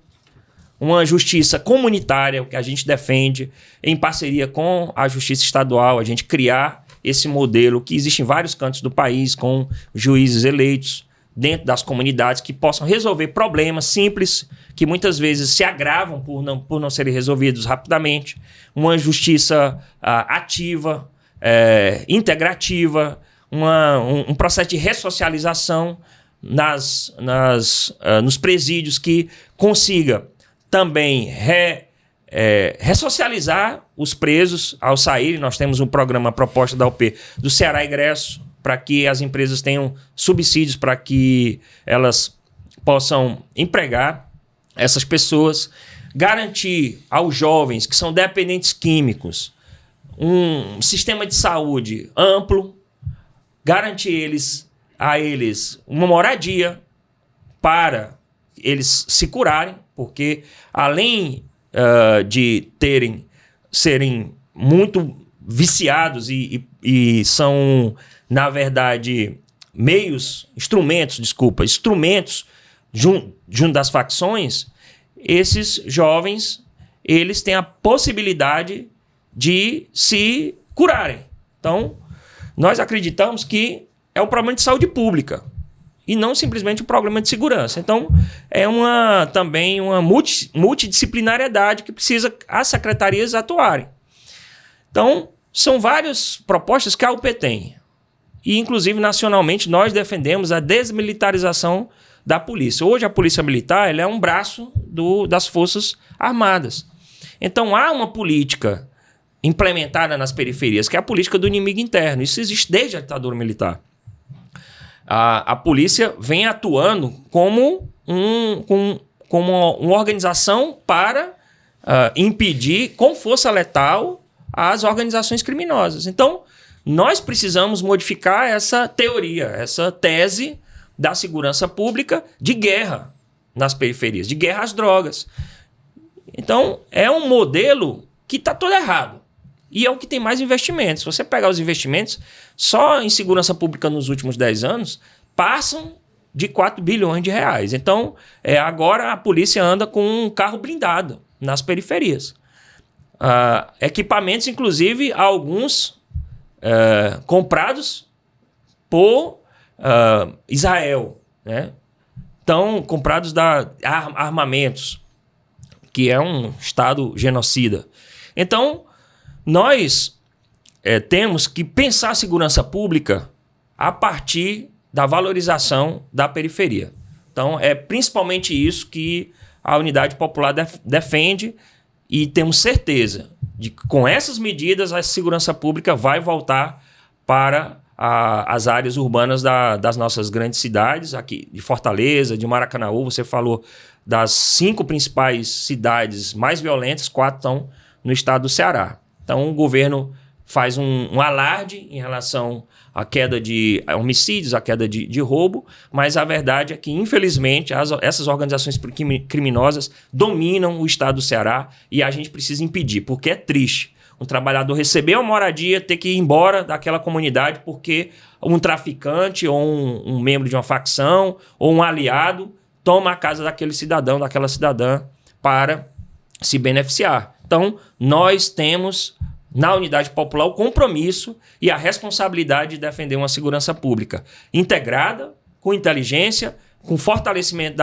uma justiça comunitária, que a gente defende em parceria com a justiça estadual, a gente criar esse modelo que existe em vários cantos do país, com juízes eleitos dentro das comunidades que possam resolver problemas simples que muitas vezes se agravam por não serem resolvidos rapidamente. Uma justiça ativa, integrativa, um processo de ressocialização nos presídios que consiga também ressocializar os presos ao saírem. Nós temos um programa, proposta da UP, do Ceará Egresso, para que as empresas tenham subsídios para que elas possam empregar essas pessoas, garantir aos jovens que são dependentes químicos um sistema de saúde amplo, garantir a eles uma moradia para eles se curarem, porque além de serem muito viciados e são, na verdade, instrumentos junto das facções, esses jovens, eles têm a possibilidade de se curarem. Então, nós acreditamos que é um problema de saúde pública e não simplesmente um problema de segurança. Então, é também uma multidisciplinariedade que precisa as secretarias atuarem. Então, são várias propostas que a UP tem. E, inclusive, nacionalmente, nós defendemos a desmilitarização da polícia. Hoje, a polícia militar ela é um braço das Forças Armadas. Então, há uma política implementada nas periferias, que é a política do inimigo interno. Isso existe desde a ditadura militar. A polícia vem atuando como uma organização para impedir, com força letal, as organizações criminosas. Então, nós precisamos modificar essa teoria, essa tese da segurança pública de guerra nas periferias, de guerra às drogas. Então, é um modelo que está todo errado. E é o que tem mais investimentos. Se você pegar os investimentos, só em segurança pública nos últimos 10 anos, passam de 4 bilhões de reais. Então, agora a polícia anda com um carro blindado nas periferias. Equipamentos, inclusive, alguns comprados por Israel, né? Então, comprados armamentos, que é um Estado genocida. Então, nós temos que pensar a segurança pública a partir da valorização da periferia. Então, é principalmente isso que a Unidade Popular defende, e temos certeza de que com essas medidas a segurança pública vai voltar para as áreas urbanas das nossas grandes cidades, aqui de Fortaleza, de Maracanaú. Você falou das 5 principais cidades mais violentas, 4 estão no estado do Ceará. Então, o governo faz um alarde em relação à queda de homicídios, à queda de roubo, mas a verdade é que, infelizmente, essas organizações criminosas dominam o estado do Ceará e a gente precisa impedir, porque é triste um trabalhador receber uma moradia, ter que ir embora daquela comunidade porque um traficante ou um membro de uma facção ou um aliado toma a casa daquele cidadão, daquela cidadã para se beneficiar. Então, nós temos na Unidade Popular o compromisso e a responsabilidade de defender uma segurança pública integrada, com inteligência, com fortalecimento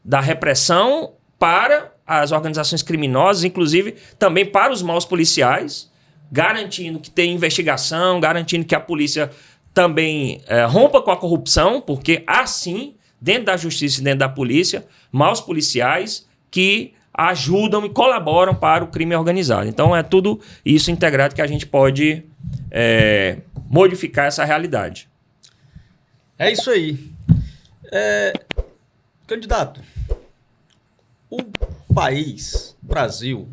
da repressão para as organizações criminosas, inclusive também para os maus policiais, garantindo que tem investigação, garantindo que a polícia também rompa com a corrupção, porque há sim, dentro da justiça e dentro da polícia, maus policiais que ajudam e colaboram para o crime organizado. Então é tudo isso integrado que a gente pode modificar essa realidade. É isso aí. Candidato, o país, o Brasil,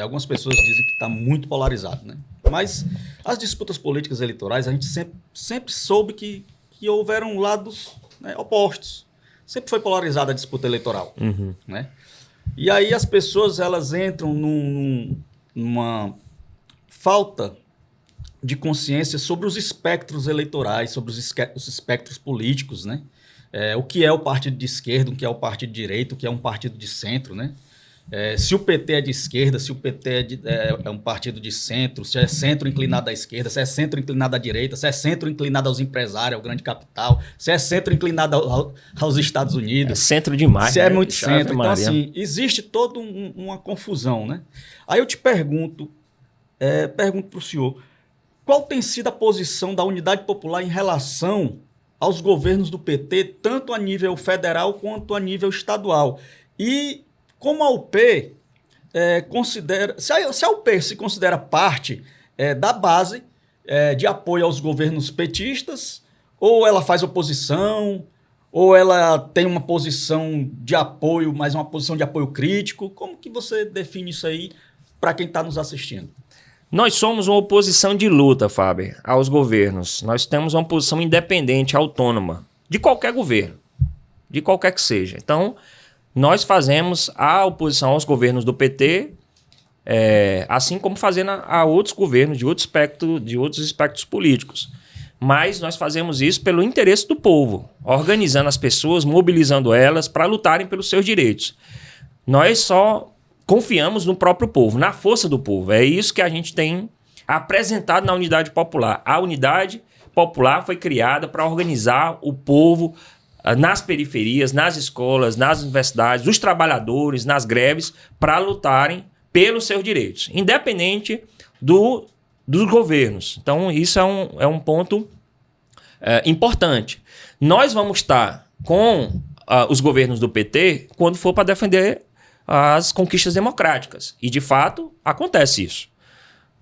algumas pessoas dizem que está muito polarizado, né? Mas as disputas políticas eleitorais, a gente sempre soube que houveram lados, né, opostos. Sempre foi polarizada a disputa eleitoral, né? E aí as pessoas elas entram numa falta de consciência sobre os espectros eleitorais, sobre os espectros políticos, né? O que é o partido de esquerda, o que é o partido de direita, o que é um partido de centro, né? Se o PT é de esquerda, se o PT é um partido de centro, se é centro inclinado à esquerda, se é centro inclinado à direita, se é centro inclinado aos empresários, ao grande capital, se é centro inclinado aos Estados Unidos. É centro demais. Se né? é muito centro. Então, assim, existe toda uma confusão, né? Aí eu te pergunto para o senhor, qual tem sido a posição da Unidade Popular em relação aos governos do PT, tanto a nível federal quanto a nível estadual? E como a UP considera... Se a UP se considera parte da base de apoio aos governos petistas, ou ela faz oposição, ou ela tem uma posição de apoio, mas uma posição de apoio crítico? Como que você define isso aí para quem está nos assistindo? Nós somos uma oposição de luta, Fábio, aos governos. Nós temos uma posição independente, autônoma, de qualquer governo, de qualquer que seja. Então, nós fazemos a oposição aos governos do PT, assim como fazendo a outros governos de outros espectros políticos. Mas nós fazemos isso pelo interesse do povo, organizando as pessoas, mobilizando elas para lutarem pelos seus direitos. Nós só confiamos no próprio povo, na força do povo. É isso que a gente tem apresentado na Unidade Popular. A Unidade Popular foi criada para organizar o povo nas periferias, nas escolas, nas universidades, os trabalhadores, nas greves, para lutarem pelos seus direitos, independente dos governos. Então, isso é um ponto importante. Nós vamos estar com os governos do PT quando for para defender as conquistas democráticas. E, de fato, acontece isso.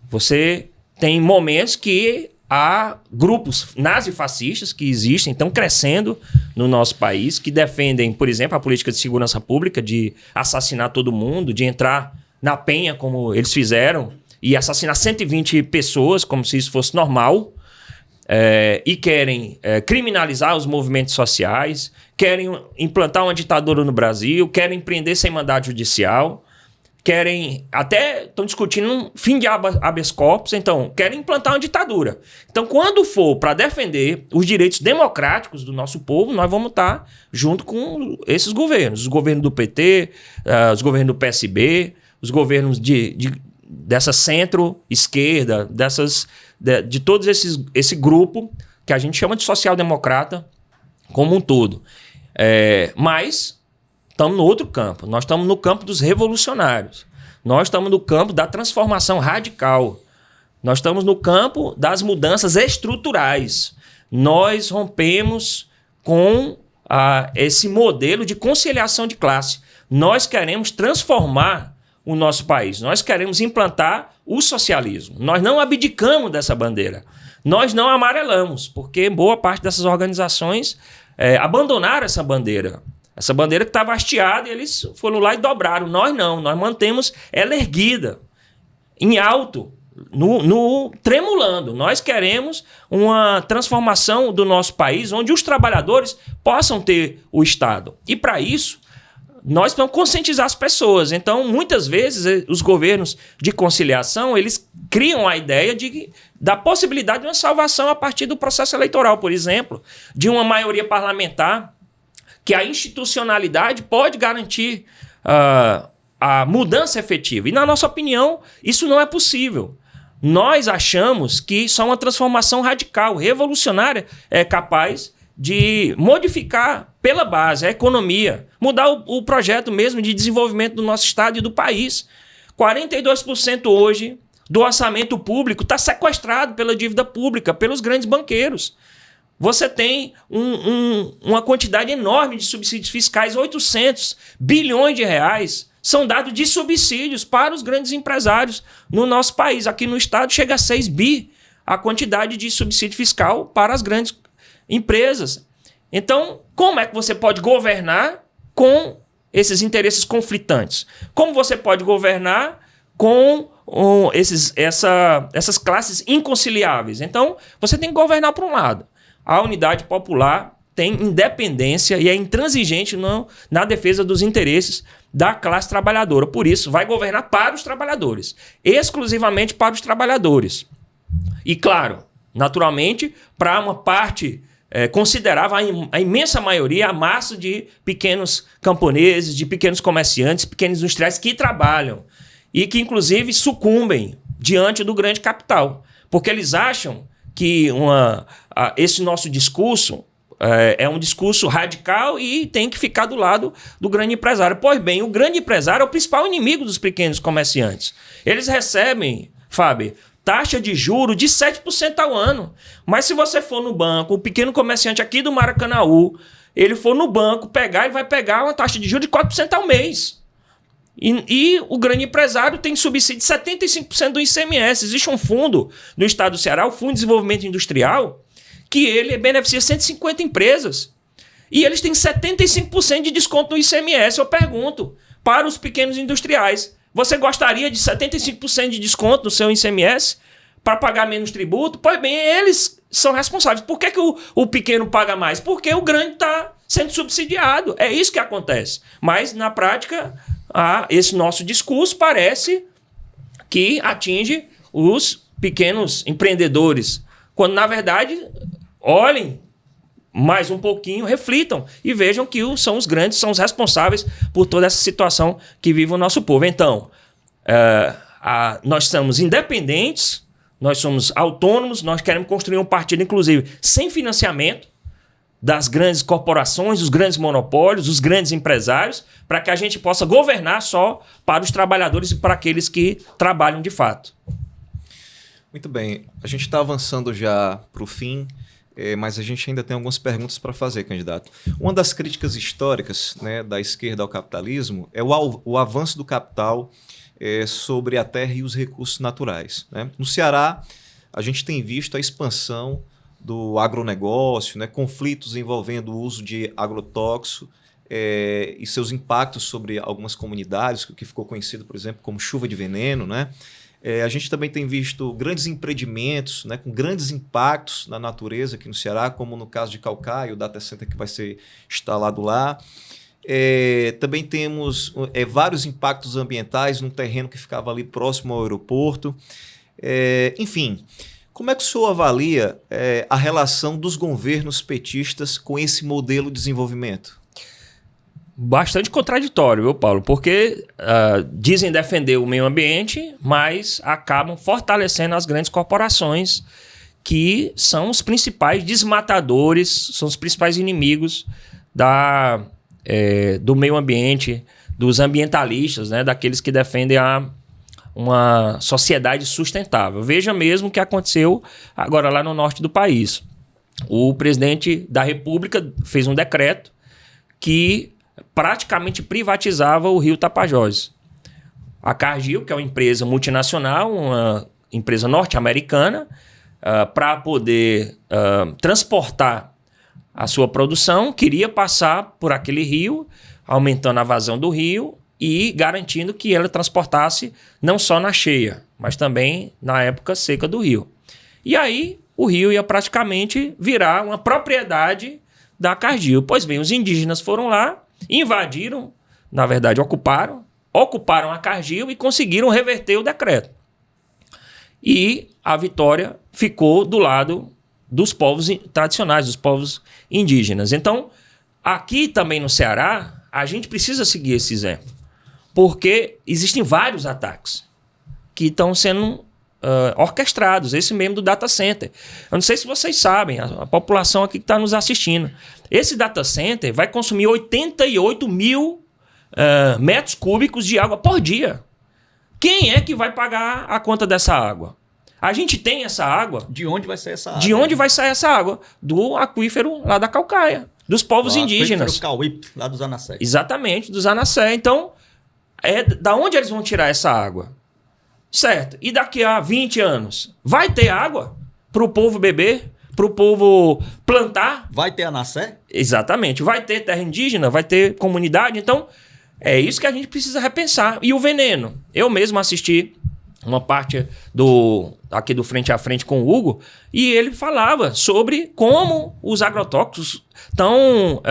Você tem momentos que há grupos nazifascistas que existem, estão crescendo no nosso país, que defendem, por exemplo, a política de segurança pública, de assassinar todo mundo, de entrar na penha, como eles fizeram, e assassinar 120 pessoas, como se isso fosse normal, e querem criminalizar os movimentos sociais, querem implantar uma ditadura no Brasil, querem prender sem mandato judicial, estão discutindo um fim de habeas corpus, então querem implantar uma ditadura. Então, quando for para defender os direitos democráticos do nosso povo, nós vamos estar junto com esses governos, os governos do PT, os governos do PSB, os governos dessa centro-esquerda, de todos esse grupo que a gente chama de social-democrata como um todo. Mas estamos no outro campo. Nós estamos no campo dos revolucionários. Nós estamos no campo da transformação radical. Nós estamos no campo das mudanças estruturais. Nós rompemos com esse modelo de conciliação de classe. Nós queremos transformar o nosso país. Nós queremos implantar o socialismo. Nós não abdicamos dessa bandeira. Nós não amarelamos, porque boa parte dessas organizações abandonaram essa bandeira. Essa bandeira que estava hasteada e eles foram lá e dobraram. Nós não, nós mantemos ela erguida, em alto, tremulando. Nós queremos uma transformação do nosso país onde os trabalhadores possam ter o Estado. E para isso, nós precisamos conscientizar as pessoas. Então, muitas vezes, os governos de conciliação, eles criam a ideia da possibilidade de uma salvação a partir do processo eleitoral, por exemplo, de uma maioria parlamentar, que a institucionalidade pode garantir a mudança efetiva. E, na nossa opinião, isso não é possível. Nós achamos que só uma transformação radical, revolucionária, é capaz de modificar pela base a economia, mudar o projeto mesmo de desenvolvimento do nosso estado e do país. 42% hoje do orçamento público está sequestrado pela dívida pública, pelos grandes banqueiros. Você tem uma quantidade enorme de subsídios fiscais, 800 bilhões de reais são dados de subsídios para os grandes empresários no nosso país. Aqui no estado chega a 6 bi a quantidade de subsídio fiscal para as grandes empresas. Então, como é que você pode governar com esses interesses conflitantes? Como você pode governar com essas classes inconciliáveis? Então, você tem que governar por um lado. A unidade popular tem independência e é intransigente na defesa dos interesses da classe trabalhadora. Por isso, vai governar para os trabalhadores, exclusivamente para os trabalhadores. E, claro, naturalmente, para uma parte considerável, a imensa maioria, a massa de pequenos camponeses, de pequenos comerciantes, pequenos industriais que trabalham e que, inclusive, sucumbem diante do grande capital. Porque eles acham que esse nosso discurso é um discurso radical e tem que ficar do lado do grande empresário. Pois bem, o grande empresário é o principal inimigo dos pequenos comerciantes. Eles recebem, Fábio, taxa de juros de 7% ao ano. Mas se você for no banco, o pequeno comerciante aqui do Maracanaú, ele for no banco ele vai pegar uma taxa de juros de 4% ao mês. E o grande empresário tem subsídio de 75% do ICMS. Existe um fundo no estado do Ceará, o Fundo de Desenvolvimento Industrial, que ele beneficia 150 empresas. E eles têm 75% de desconto no ICMS. Eu pergunto, para os pequenos industriais, você gostaria de 75% de desconto no seu ICMS para pagar menos tributo? Pois bem, eles são responsáveis. Por que o pequeno paga mais? Porque o grande está sendo subsidiado. É isso que acontece. Mas, na prática, esse nosso discurso parece que atinge os pequenos empreendedores, quando, na verdade, olhem mais um pouquinho, reflitam e vejam que são os grandes, são os responsáveis por toda essa situação que vive o nosso povo. Então, nós somos independentes, nós somos autônomos, nós queremos construir um partido, inclusive, sem financiamento das grandes corporações, dos grandes monopólios, dos grandes empresários, para que a gente possa governar só para os trabalhadores e para aqueles que trabalham de fato. Muito bem, a gente está avançando já para o fim, mas a gente ainda tem algumas perguntas para fazer, candidato. Uma das críticas históricas, né, da esquerda ao capitalismo é o avanço do capital sobre a terra e os recursos naturais, né? No Ceará, a gente tem visto a expansão do agronegócio, né, conflitos envolvendo o uso de agrotóxico e seus impactos sobre algumas comunidades, o que ficou conhecido, por exemplo, como chuva de veneno, né? A gente também tem visto grandes empreendimentos, né, com grandes impactos na natureza aqui no Ceará, como no caso de Caucaia, o data center que vai ser instalado lá. Também temos vários impactos ambientais num terreno que ficava ali próximo ao aeroporto. Enfim, como é que o senhor avalia a relação dos governos petistas com esse modelo de desenvolvimento? Bastante contraditório, viu, Paulo? Porque dizem defender o meio ambiente, mas acabam fortalecendo as grandes corporações, que são os principais desmatadores, são os principais inimigos do meio ambiente, dos ambientalistas, né, daqueles que defendem uma sociedade sustentável. Veja mesmo o que aconteceu agora lá no norte do país. O presidente da República fez um decreto que praticamente privatizava o Rio Tapajós. A Cargill, que é uma empresa multinacional, uma empresa norte-americana, para poder transportar a sua produção, queria passar por aquele rio, aumentando a vazão do rio e garantindo que ela transportasse não só na cheia, mas também na época seca do rio. E aí o rio ia praticamente virar uma propriedade da Cargill. Pois bem, os indígenas foram lá, invadiram, na verdade ocuparam a Cargill e conseguiram reverter o decreto. E a vitória ficou do lado dos povos tradicionais, dos povos indígenas. Então, aqui também no Ceará, a gente precisa seguir esse exemplo, porque existem vários ataques que estão sendo orquestrados, esse mesmo do data center. Eu não sei se vocês sabem, a população aqui que está nos assistindo, esse data center vai consumir 88 mil metros cúbicos de água por dia. Quem é que vai pagar a conta dessa água? A gente tem essa água. De onde vai sair essa água? De onde vai sair essa água? Do aquífero lá da Calcaia, dos povos indígenas. Do Cauípe, lá dos Anassé. Exatamente, dos Anassé. Então, da onde eles vão tirar essa água? Certo. E daqui a 20 anos, vai ter água para o povo beber? Para o povo plantar? Vai ter Anassé? Exatamente. Vai ter terra indígena? Vai ter comunidade? Então, é isso que a gente precisa repensar. E o veneno? Eu mesmo assisti uma parte aqui do Frente a Frente com o Hugo, e ele falava sobre como os agrotóxicos estão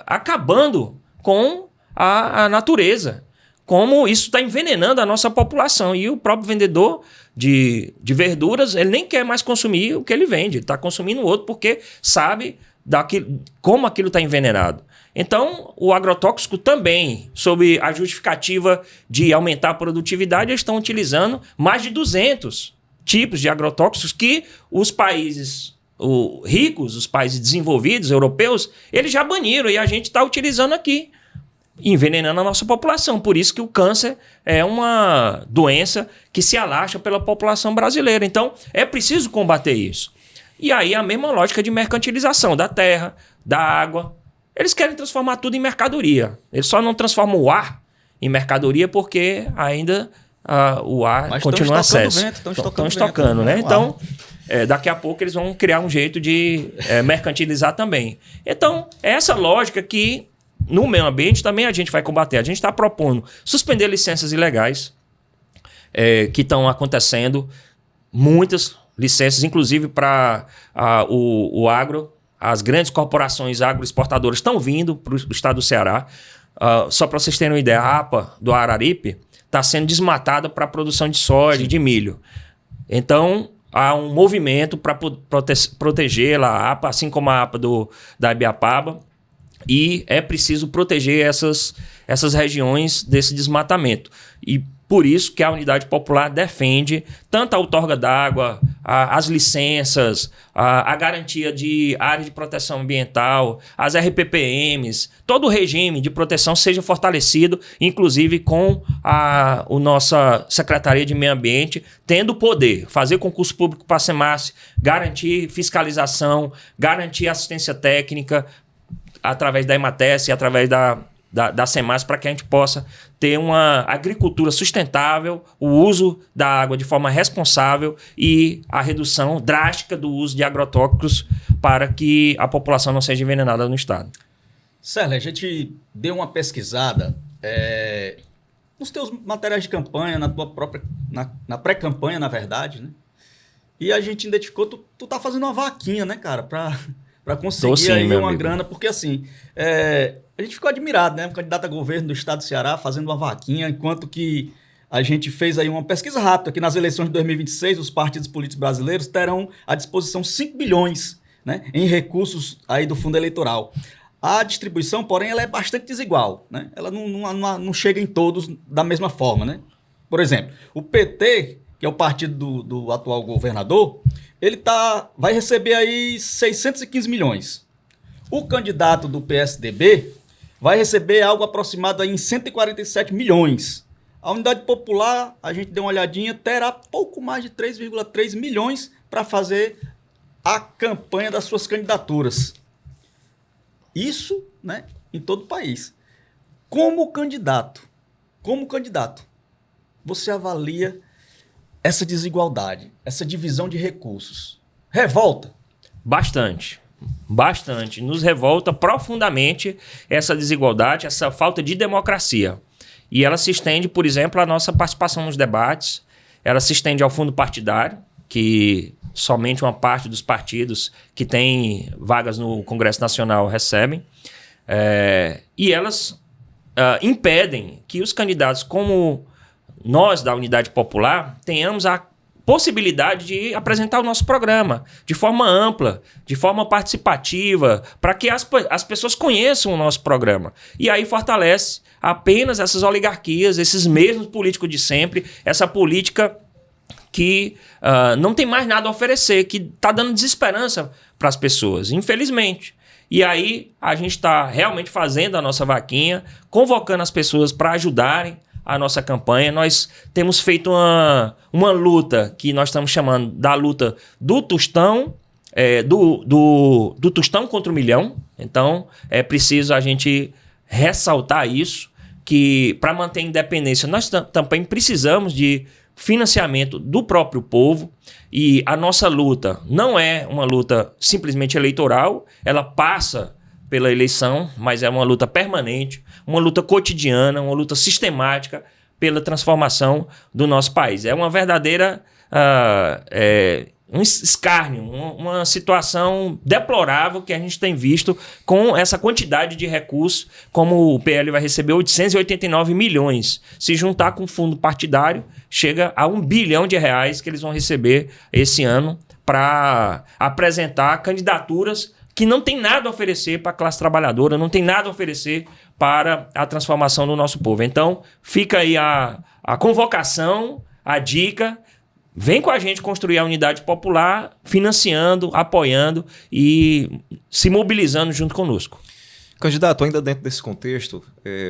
acabando com a natureza, como isso está envenenando a nossa população. E o próprio vendedor de verduras, ele nem quer mais consumir o que ele vende, ele está consumindo o outro porque sabe como aquilo está envenenado. Então, o agrotóxico também, sob a justificativa de aumentar a produtividade, eles estão utilizando mais de 200 tipos de agrotóxicos que os países ricos, os países desenvolvidos, europeus, eles já baniram e a gente está utilizando aqui, envenenando a nossa população. Por isso que o câncer é uma doença que se alastra pela população brasileira. Então, é preciso combater isso. E aí a mesma lógica de mercantilização da terra, da água. Eles querem transformar tudo em mercadoria. Eles só não transformam o ar em mercadoria porque ainda o ar continua acesso. Estão estocando, né? Então, daqui a pouco eles vão criar um jeito de mercantilizar também. Então, essa lógica que no meio ambiente também a gente vai combater. A gente está propondo suspender licenças ilegais que estão acontecendo, muitas licenças, inclusive para o agro. As grandes corporações agroexportadoras estão vindo para o estado do Ceará. Só para vocês terem uma ideia, a APA do Araripe está sendo desmatada para a produção de soja e de milho. Então, há um movimento para proteger a APA, assim como a APA da Ibiapaba, e é preciso proteger essas regiões desse desmatamento. E por isso que a Unidade Popular defende tanto a outorga d'água, as licenças, a garantia de áreas de proteção ambiental, as RPPMs, todo o regime de proteção seja fortalecido, inclusive com a nossa Secretaria de Meio Ambiente, tendo poder, fazer concurso público para a SEMASSE, garantir fiscalização, garantir assistência técnica através da EMATESE e através da SEMASSE, para que a gente possa ter uma agricultura sustentável, o uso da água de forma responsável e a redução drástica do uso de agrotóxicos para que a população não seja envenenada no estado. Sérgio, a gente deu uma pesquisada nos teus materiais de campanha, na tua própria, na pré-campanha, na verdade, né? E a gente identificou, tu tá fazendo uma vaquinha, né, cara, para conseguir aí uma grana, porque assim, a gente ficou admirado, né? Um candidato a governo do estado do Ceará fazendo uma vaquinha, enquanto que a gente fez aí uma pesquisa rápida, que nas eleições de 2026 os partidos políticos brasileiros terão à disposição 5 bilhões, né, em recursos aí do fundo eleitoral. A distribuição, porém, ela é bastante desigual, né? Ela não chega em todos da mesma forma, né? Por exemplo, o PT, que é o partido do atual governador, ele vai receber aí 615 milhões. O candidato do PSDB vai receber algo aproximado aí em 147 milhões. A Unidade Popular, a gente deu uma olhadinha, terá pouco mais de 3,3 milhões para fazer a campanha das suas candidaturas. Isso, né, em todo o país. Como candidato, você avalia essa desigualdade, essa divisão de recursos? Revolta? Bastante. Nos revolta profundamente essa desigualdade, essa falta de democracia. E ela se estende, por exemplo, à nossa participação nos debates, ela se estende ao fundo partidário, que somente uma parte dos partidos que têm vagas no Congresso Nacional recebem. E elas impedem que os candidatos, como nós da Unidade Popular, tenhamos a possibilidade de apresentar o nosso programa de forma ampla, de forma participativa, para que as pessoas conheçam o nosso programa. E aí fortalece apenas essas oligarquias, esses mesmos políticos de sempre, essa política que não tem mais nada a oferecer, que está dando desesperança para as pessoas, infelizmente. E aí a gente está realmente fazendo a nossa vaquinha, convocando as pessoas para ajudarem a nossa campanha. Nós temos feito uma luta que nós estamos chamando da luta do Tostão, do Tostão contra o milhão. Então é preciso a gente ressaltar isso, que para manter a independência nós também precisamos de financiamento do próprio povo, e a nossa luta não é uma luta simplesmente eleitoral, ela passa pela eleição, mas é uma luta permanente, uma luta cotidiana, uma luta sistemática pela transformação do nosso país. É uma verdadeira um escárnio, uma situação deplorável que a gente tem visto com essa quantidade de recursos, como o PL vai receber 889 milhões. Se juntar com o fundo partidário, chega a R$1 bilhão que eles vão receber esse ano para apresentar candidaturas que não tem nada a oferecer para a classe trabalhadora, não tem nada a oferecer para a transformação do nosso povo. Então, fica aí a convocação, a dica. Vem com a gente construir a Unidade Popular, financiando, apoiando e se mobilizando junto conosco. Candidato, ainda dentro desse contexto,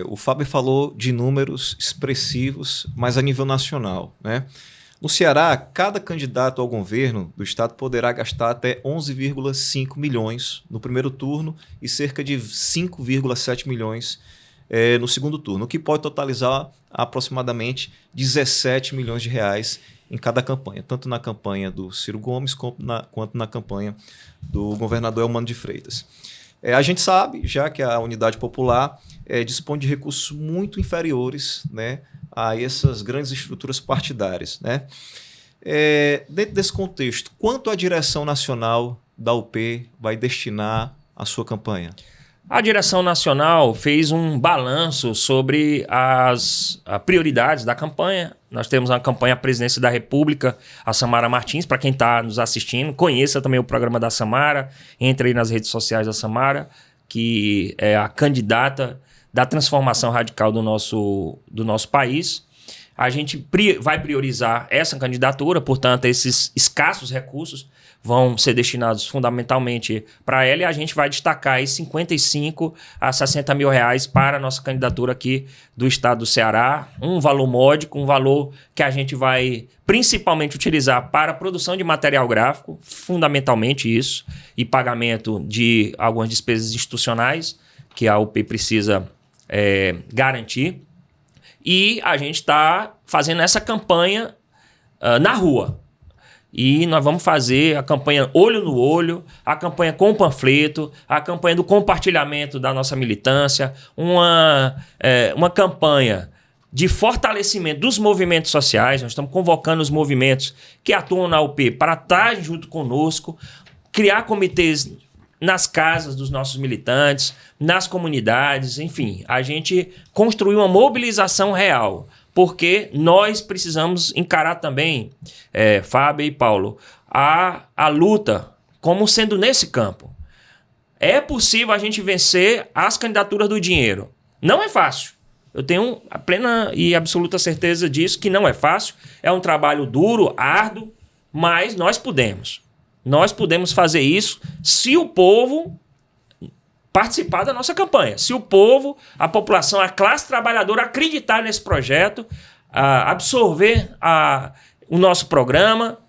o Fábio falou de números expressivos, mas a nível nacional, né? No Ceará, cada candidato ao governo do estado poderá gastar até 11,5 milhões no primeiro turno e cerca de 5,7 milhões no segundo turno, o que pode totalizar aproximadamente 17 milhões de reais em cada campanha, tanto na campanha do Ciro Gomes quanto na campanha do governador Elmano de Freitas. A gente sabe, já que a Unidade Popular dispõe de recursos muito inferiores, né, a essas grandes estruturas partidárias, né? Dentro desse contexto, quanto a direção nacional da UP vai destinar à sua campanha? A direção nacional fez um balanço sobre as prioridades da campanha. Nós temos a campanha à presidência da República, a Samara Martins. Para quem está nos assistindo, conheça também o programa da Samara. Entre aí nas redes sociais da Samara, que é a candidata da transformação radical do nosso país. A gente vai priorizar essa candidatura, portanto, esses escassos recursos vão ser destinados fundamentalmente para ela, e a gente vai destacar aí 55 a 60 mil reais para a nossa candidatura aqui do estado do Ceará, um valor módico, um valor que a gente vai principalmente utilizar para a produção de material gráfico, fundamentalmente isso, e pagamento de algumas despesas institucionais que a UP precisa garantir. E a gente está fazendo essa campanha na rua. E nós vamos fazer a campanha olho no olho, a campanha com o panfleto, a campanha do compartilhamento da nossa militância, uma campanha de fortalecimento dos movimentos sociais. Nós estamos convocando os movimentos que atuam na UP para estar junto conosco, criar comitês nas casas dos nossos militantes, nas comunidades, enfim, a gente construir uma mobilização real, porque nós precisamos encarar também, Fábio e Paulo, a luta como sendo nesse campo. É possível a gente vencer as candidaturas do dinheiro. Não é fácil. Eu tenho a plena e absoluta certeza disso, que não é fácil. É um trabalho duro, árduo, mas nós podemos. Nós podemos fazer isso se o povo participar da nossa campanha. Se o povo, a população, a classe trabalhadora acreditar nesse projeto, absorver o nosso programa,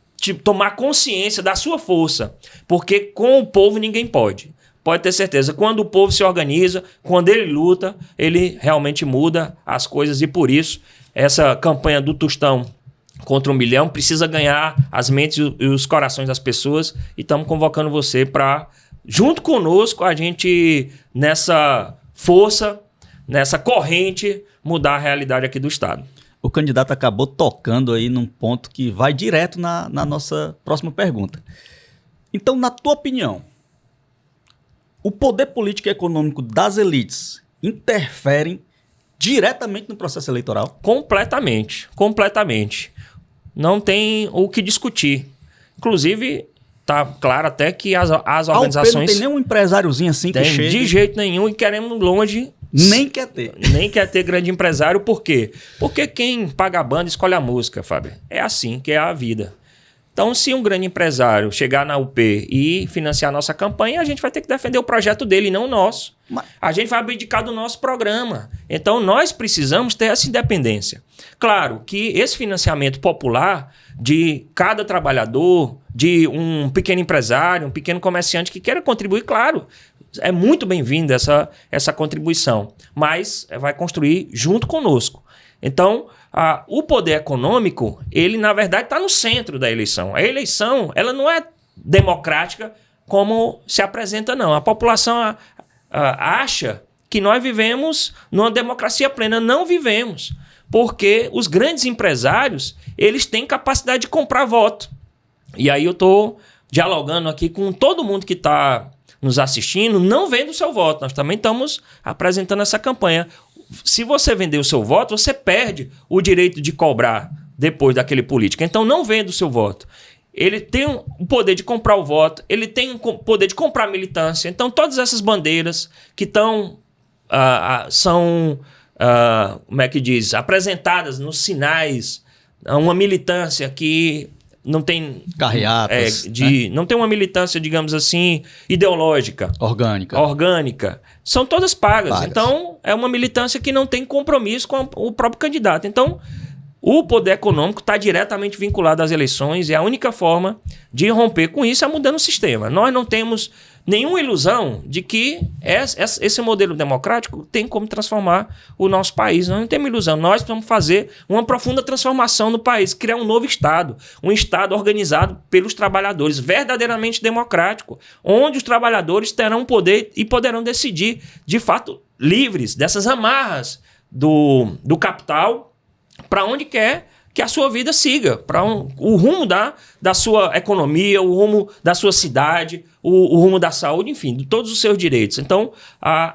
tomar consciência da sua força. Porque com o povo ninguém pode. Pode ter certeza, quando o povo se organiza, quando ele luta, ele realmente muda as coisas. E por isso, essa campanha do Tostão contra 1 milhão precisa ganhar as mentes e os corações das pessoas, e estamos convocando você para, junto conosco, a gente, nessa força, nessa corrente, mudar a realidade aqui do Estado. O candidato acabou tocando aí num ponto que vai direto na nossa próxima pergunta. Então, na tua opinião, o poder político e econômico das elites interferem diretamente no processo eleitoral? Completamente. Não tem o que discutir. Inclusive, tá claro até que as organizações... Não tem nenhum empresáriozinho assim que chega... De jeito nenhum, e queremos longe... Nem quer ter. Nem quer ter grande empresário. Por quê? Porque quem paga a banda escolhe a música, Fábio. É assim que é a vida. Então, se um grande empresário chegar na UP e financiar a nossa campanha, a gente vai ter que defender o projeto dele e não o nosso. A gente vai abdicar do nosso programa. Então, nós precisamos ter essa independência. Claro que esse financiamento popular de cada trabalhador, de um pequeno empresário, um pequeno comerciante que queira contribuir, claro, é muito bem-vinda essa contribuição, mas vai construir junto conosco. Então, o poder econômico, ele, na verdade, está no centro da eleição. A eleição, ela não é democrática como se apresenta, não. A população acha que nós vivemos numa democracia plena. Não vivemos, porque os grandes empresários, eles têm capacidade de comprar voto. E aí eu estou dialogando aqui com todo mundo que está nos assistindo, não vende o seu voto. Nós também estamos apresentando essa campanha. Se você vender o seu voto, você perde o direito de cobrar depois daquele político. Então, não venda o seu voto. Ele tem o poder de comprar o voto, ele tem o poder de comprar a militância. Então, todas essas bandeiras que são como é que diz? Apresentadas nos sinais, uma militância que não tem carreatas, não tem uma militância, digamos assim, ideológica, orgânica. São todas pagas. Então, é uma militância que não tem compromisso com o próprio candidato. Então, o poder econômico está diretamente vinculado às eleições e a única forma de romper com isso é mudando o sistema. Nós não temos nenhuma ilusão de que esse modelo democrático tem como transformar o nosso país. Nós não temos ilusão. Nós precisamos fazer uma profunda transformação no país, criar um novo Estado, um Estado organizado pelos trabalhadores, verdadeiramente democrático, onde os trabalhadores terão poder e poderão decidir, de fato, livres dessas amarras do capital, para onde quer que a sua vida siga, para o rumo da sua economia, o rumo da sua cidade, o rumo da saúde, enfim, de todos os seus direitos. Então,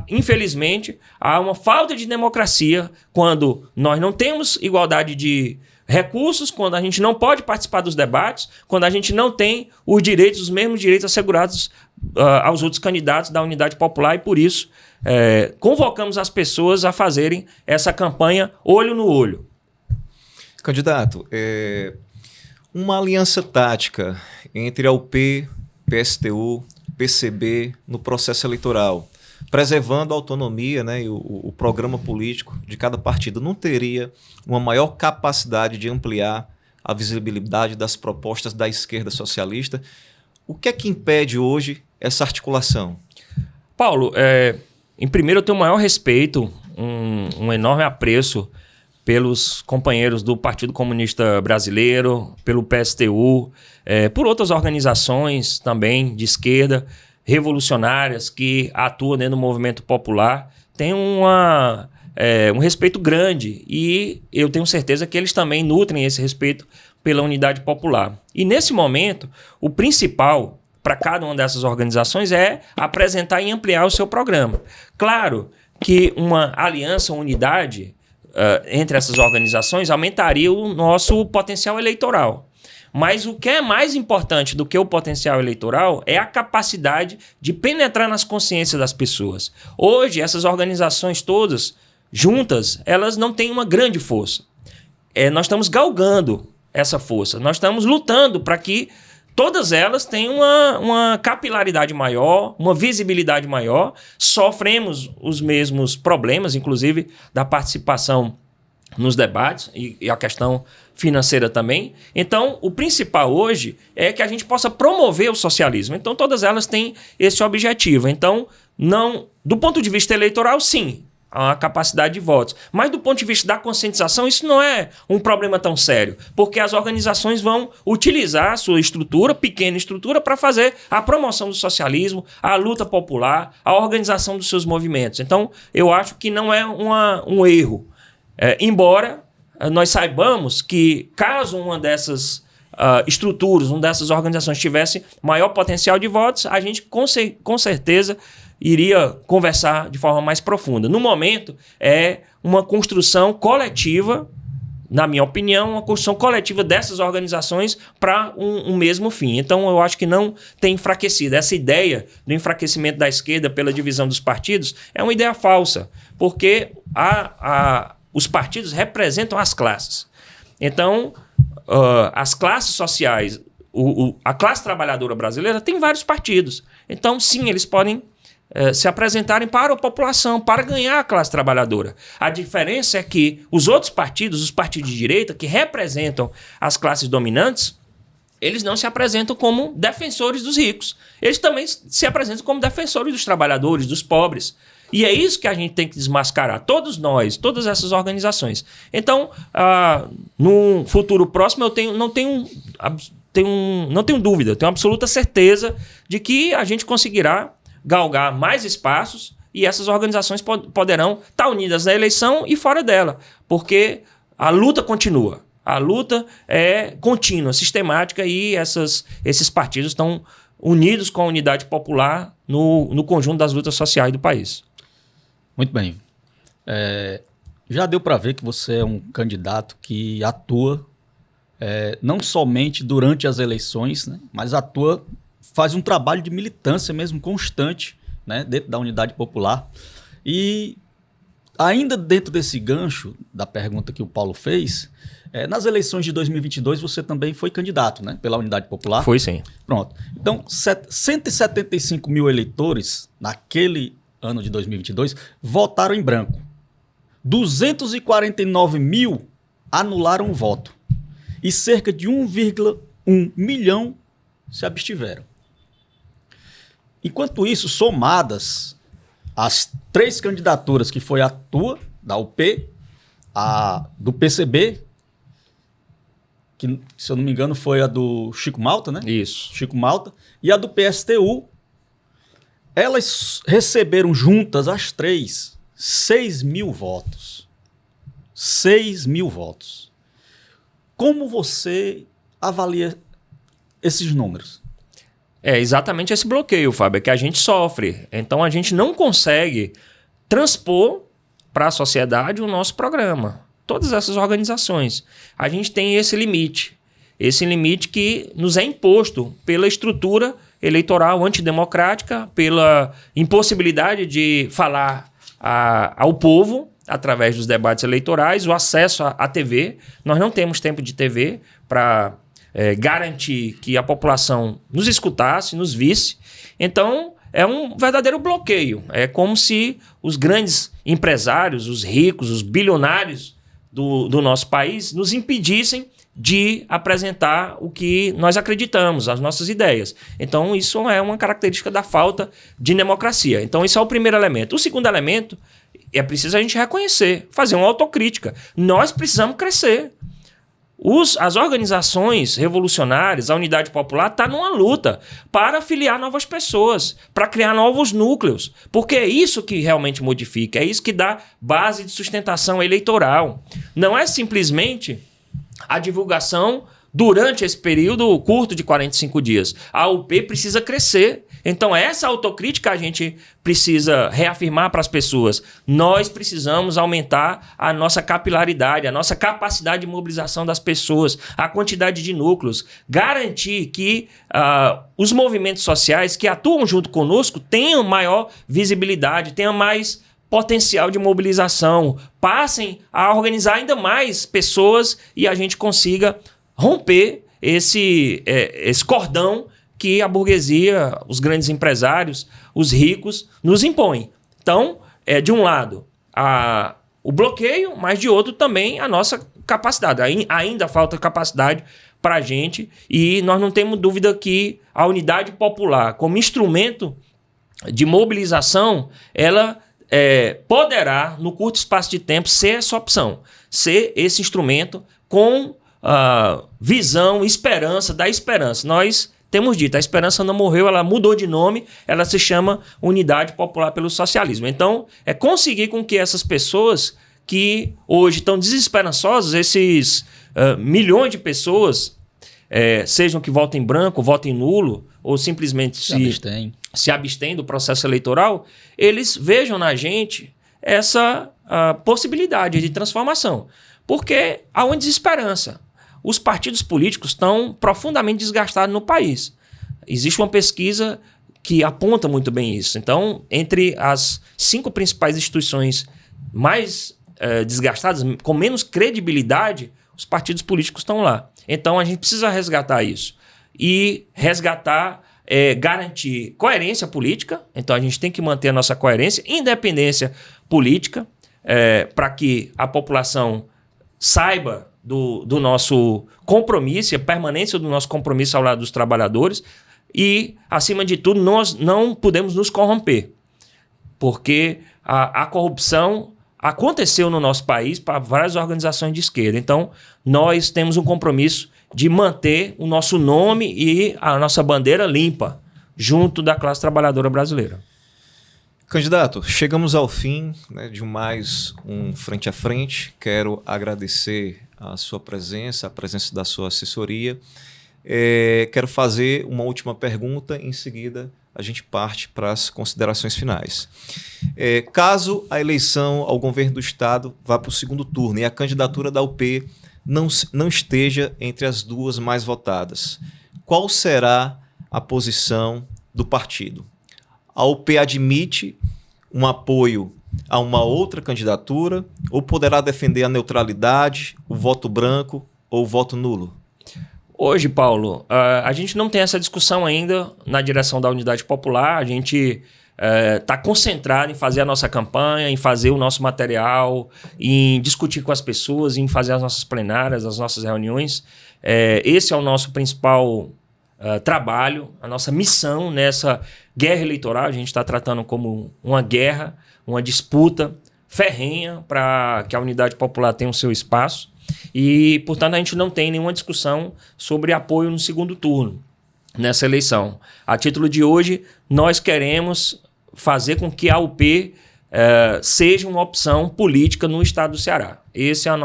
infelizmente, há uma falta de democracia quando nós não temos igualdade de recursos, quando a gente não pode participar dos debates, quando a gente não tem os mesmos direitos assegurados aos outros candidatos da Unidade Popular, e por isso convocamos as pessoas a fazerem essa campanha olho no olho. Candidato, uma aliança tática entre a UP, PSTU, PCB no processo eleitoral, preservando a autonomia, né, e o programa político de cada partido, não teria uma maior capacidade de ampliar a visibilidade das propostas da esquerda socialista? O que é que impede hoje essa articulação? Paulo, em primeiro eu tenho o maior respeito, um enorme apreço pelos companheiros do Partido Comunista Brasileiro, pelo PSTU, por outras organizações também de esquerda, revolucionárias, que atuam dentro do movimento popular. Tem um respeito grande e eu tenho certeza que eles também nutrem esse respeito pela unidade popular. E nesse momento, o principal para cada uma dessas organizações é apresentar e ampliar o seu programa. Claro que uma aliança, uma unidade entre essas organizações aumentaria o nosso potencial eleitoral. Mas o que é mais importante do que o potencial eleitoral é a capacidade de penetrar nas consciências das pessoas. Hoje, essas organizações todas juntas, elas não têm uma grande força. Nós estamos galgando essa força, nós estamos lutando para que todas elas tenham uma capilaridade maior, uma visibilidade maior. Sofremos os mesmos problemas, inclusive da participação nos debates e a questão financeira também. Então, o principal hoje é que a gente possa promover o socialismo. Então, todas elas têm esse objetivo. Então, do ponto de vista eleitoral, sim, a capacidade de votos. Mas do ponto de vista da conscientização, isso não é um problema tão sério, porque as organizações vão utilizar a sua estrutura, pequena estrutura, para fazer a promoção do socialismo, a luta popular, a organização dos seus movimentos. Então, eu acho que não é um erro. Embora nós saibamos que, caso uma dessas estruturas, uma dessas organizações tivesse maior potencial de votos, a gente com certeza iria conversar de forma mais profunda. No momento, é uma construção coletiva, na minha opinião, uma construção coletiva dessas organizações para um mesmo fim. Então, eu acho que não tem enfraquecido. Essa ideia do enfraquecimento da esquerda pela divisão dos partidos é uma ideia falsa, porque os partidos representam as classes. Então, as classes sociais, a classe trabalhadora brasileira tem vários partidos. Então, sim, eles podem se apresentarem para a população, para ganhar a classe trabalhadora. A diferença é que os outros partidos, os partidos de direita, que representam as classes dominantes, eles não se apresentam como defensores dos ricos. Eles também se apresentam como defensores dos trabalhadores, dos pobres. E é isso que a gente tem que desmascarar, todos nós, todas essas organizações. Então, no futuro próximo, eu não tenho dúvida, tenho absoluta certeza de que a gente conseguirá galgar mais espaços e essas organizações poderão estar unidas na eleição e fora dela, porque a luta continua. A luta é contínua, sistemática, e esses partidos estão unidos com a unidade popular no conjunto das lutas sociais do país. Muito bem. Já deu para ver que você é um candidato que atua não somente durante as eleições, né, mas faz um trabalho de militância mesmo constante, né, dentro da unidade popular. E ainda dentro desse gancho da pergunta que o Paulo fez, nas eleições de 2022 você também foi candidato, né, pela unidade popular? Foi, sim. Pronto. Então, 175 mil eleitores naquele ano de 2022 votaram em branco. 249 mil anularam o voto. E cerca de 1,1 milhão se abstiveram. Enquanto isso, somadas as 3 candidaturas, que foi a tua, da UP, a do PCB, que, se eu não me engano, foi a do Chico Malta, né? Isso. Chico Malta, e a do PSTU, elas receberam juntas, as 3, 6 mil votos. 6 mil votos. Como você avalia esses números? É exatamente esse bloqueio, Fábio, que a gente sofre. Então a gente não consegue transpor para a sociedade o nosso programa. Todas essas organizações. A gente tem esse limite que nos é imposto pela estrutura eleitoral antidemocrática, pela impossibilidade de falar ao povo através dos debates eleitorais, o acesso à TV. Nós não temos tempo de TV para garantir que a população nos escutasse, nos visse. Então, é um verdadeiro bloqueio. É como se os grandes empresários, os ricos, os bilionários do nosso país nos impedissem de apresentar o que nós acreditamos, as nossas ideias. Então, isso é uma característica da falta de democracia. Então, esse é o primeiro elemento. O segundo elemento é preciso a gente reconhecer, fazer uma autocrítica. Nós precisamos crescer. As organizações revolucionárias, a Unidade Popular, está numa luta para filiar novas pessoas, para criar novos núcleos, porque é isso que realmente modifica, é isso que dá base de sustentação eleitoral. Não é simplesmente a divulgação durante esse período curto de 45 dias. A UP precisa crescer. Então, essa autocrítica a gente precisa reafirmar para as pessoas. Nós precisamos aumentar a nossa capilaridade, a nossa capacidade de mobilização das pessoas, a quantidade de núcleos, garantir que os movimentos sociais que atuam junto conosco tenham maior visibilidade, tenham mais potencial de mobilização, passem a organizar ainda mais pessoas e a gente consiga romper esse cordão que a burguesia, os grandes empresários, os ricos nos impõem. Então, de um lado, o bloqueio, mas de outro também a nossa capacidade. Ainda falta capacidade para a gente e nós não temos dúvida que a unidade popular, como instrumento de mobilização, ela poderá, no curto espaço de tempo, ser essa opção, ser esse instrumento com visão, esperança, da esperança. Nós temos dito, a esperança não morreu, ela mudou de nome, ela se chama Unidade Popular pelo Socialismo. Então, é conseguir com que essas pessoas que hoje estão desesperançosos, esses milhões de pessoas, sejam que votem branco, votem nulo, ou simplesmente se abstêm do processo eleitoral, eles vejam na gente essa possibilidade de transformação. Porque há uma desesperança. Os partidos políticos estão profundamente desgastados no país. Existe uma pesquisa que aponta muito bem isso. Então, entre as 5 principais instituições mais desgastadas, com menos credibilidade, os partidos políticos estão lá. Então, a gente precisa resgatar isso. E resgatar, garantir coerência política. Então, a gente tem que manter a nossa coerência, independência política, para que a população saiba do nosso compromisso, a permanência do nosso compromisso ao lado dos trabalhadores. E, acima de tudo, nós não podemos nos corromper, porque a corrupção aconteceu no nosso país para várias organizações de esquerda. Então, nós temos um compromisso de manter o nosso nome e a nossa bandeira limpa junto da classe trabalhadora brasileira. Candidato, chegamos ao fim, né, de mais um Frente a Frente. Quero agradecer a sua presença, a presença da sua assessoria. Quero fazer uma última pergunta, em seguida a gente parte para as considerações finais. Caso a eleição ao governo do Estado vá para o segundo turno e a candidatura da UP não esteja entre as 2 mais votadas, qual será a posição do partido? A UP admite um apoio a uma outra candidatura ou poderá defender a neutralidade, o voto branco ou o voto nulo? Hoje, Paulo, a gente não tem essa discussão ainda na direção da Unidade Popular. A gente está concentrado em fazer a nossa campanha, em fazer o nosso material, em discutir com as pessoas, em fazer as nossas plenárias, as nossas reuniões. Esse é o nosso principal trabalho, a nossa missão nessa guerra eleitoral. A gente está tratando como uma guerra, uma disputa ferrenha para que a Unidade Popular tenha o seu espaço. E, portanto, a gente não tem nenhuma discussão sobre apoio no segundo turno nessa eleição. A título de hoje, nós queremos fazer com que a UP seja uma opção política no estado do Ceará. Esse é o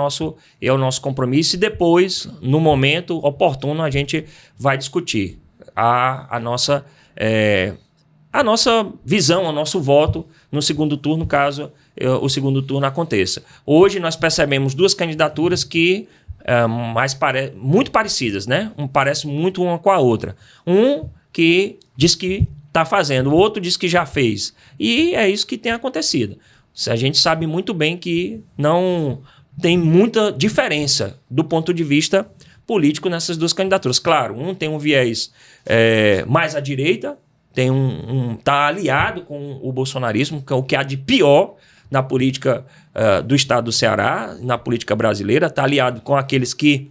nosso compromisso e depois, no momento oportuno, a gente vai discutir a nossa visão, o nosso voto no segundo turno, caso o segundo turno aconteça. Hoje nós percebemos 2 candidaturas que muito parecidas, né? Parece muito uma com a outra. Um que diz que está fazendo, o outro diz que já fez. E é isso que tem acontecido. A gente sabe muito bem que não tem muita diferença do ponto de vista político nessas 2 candidaturas. Claro, um tem um viés mais à direita, está aliado com o bolsonarismo, que é o que há de pior na política do estado do Ceará, na política brasileira, está aliado com aqueles que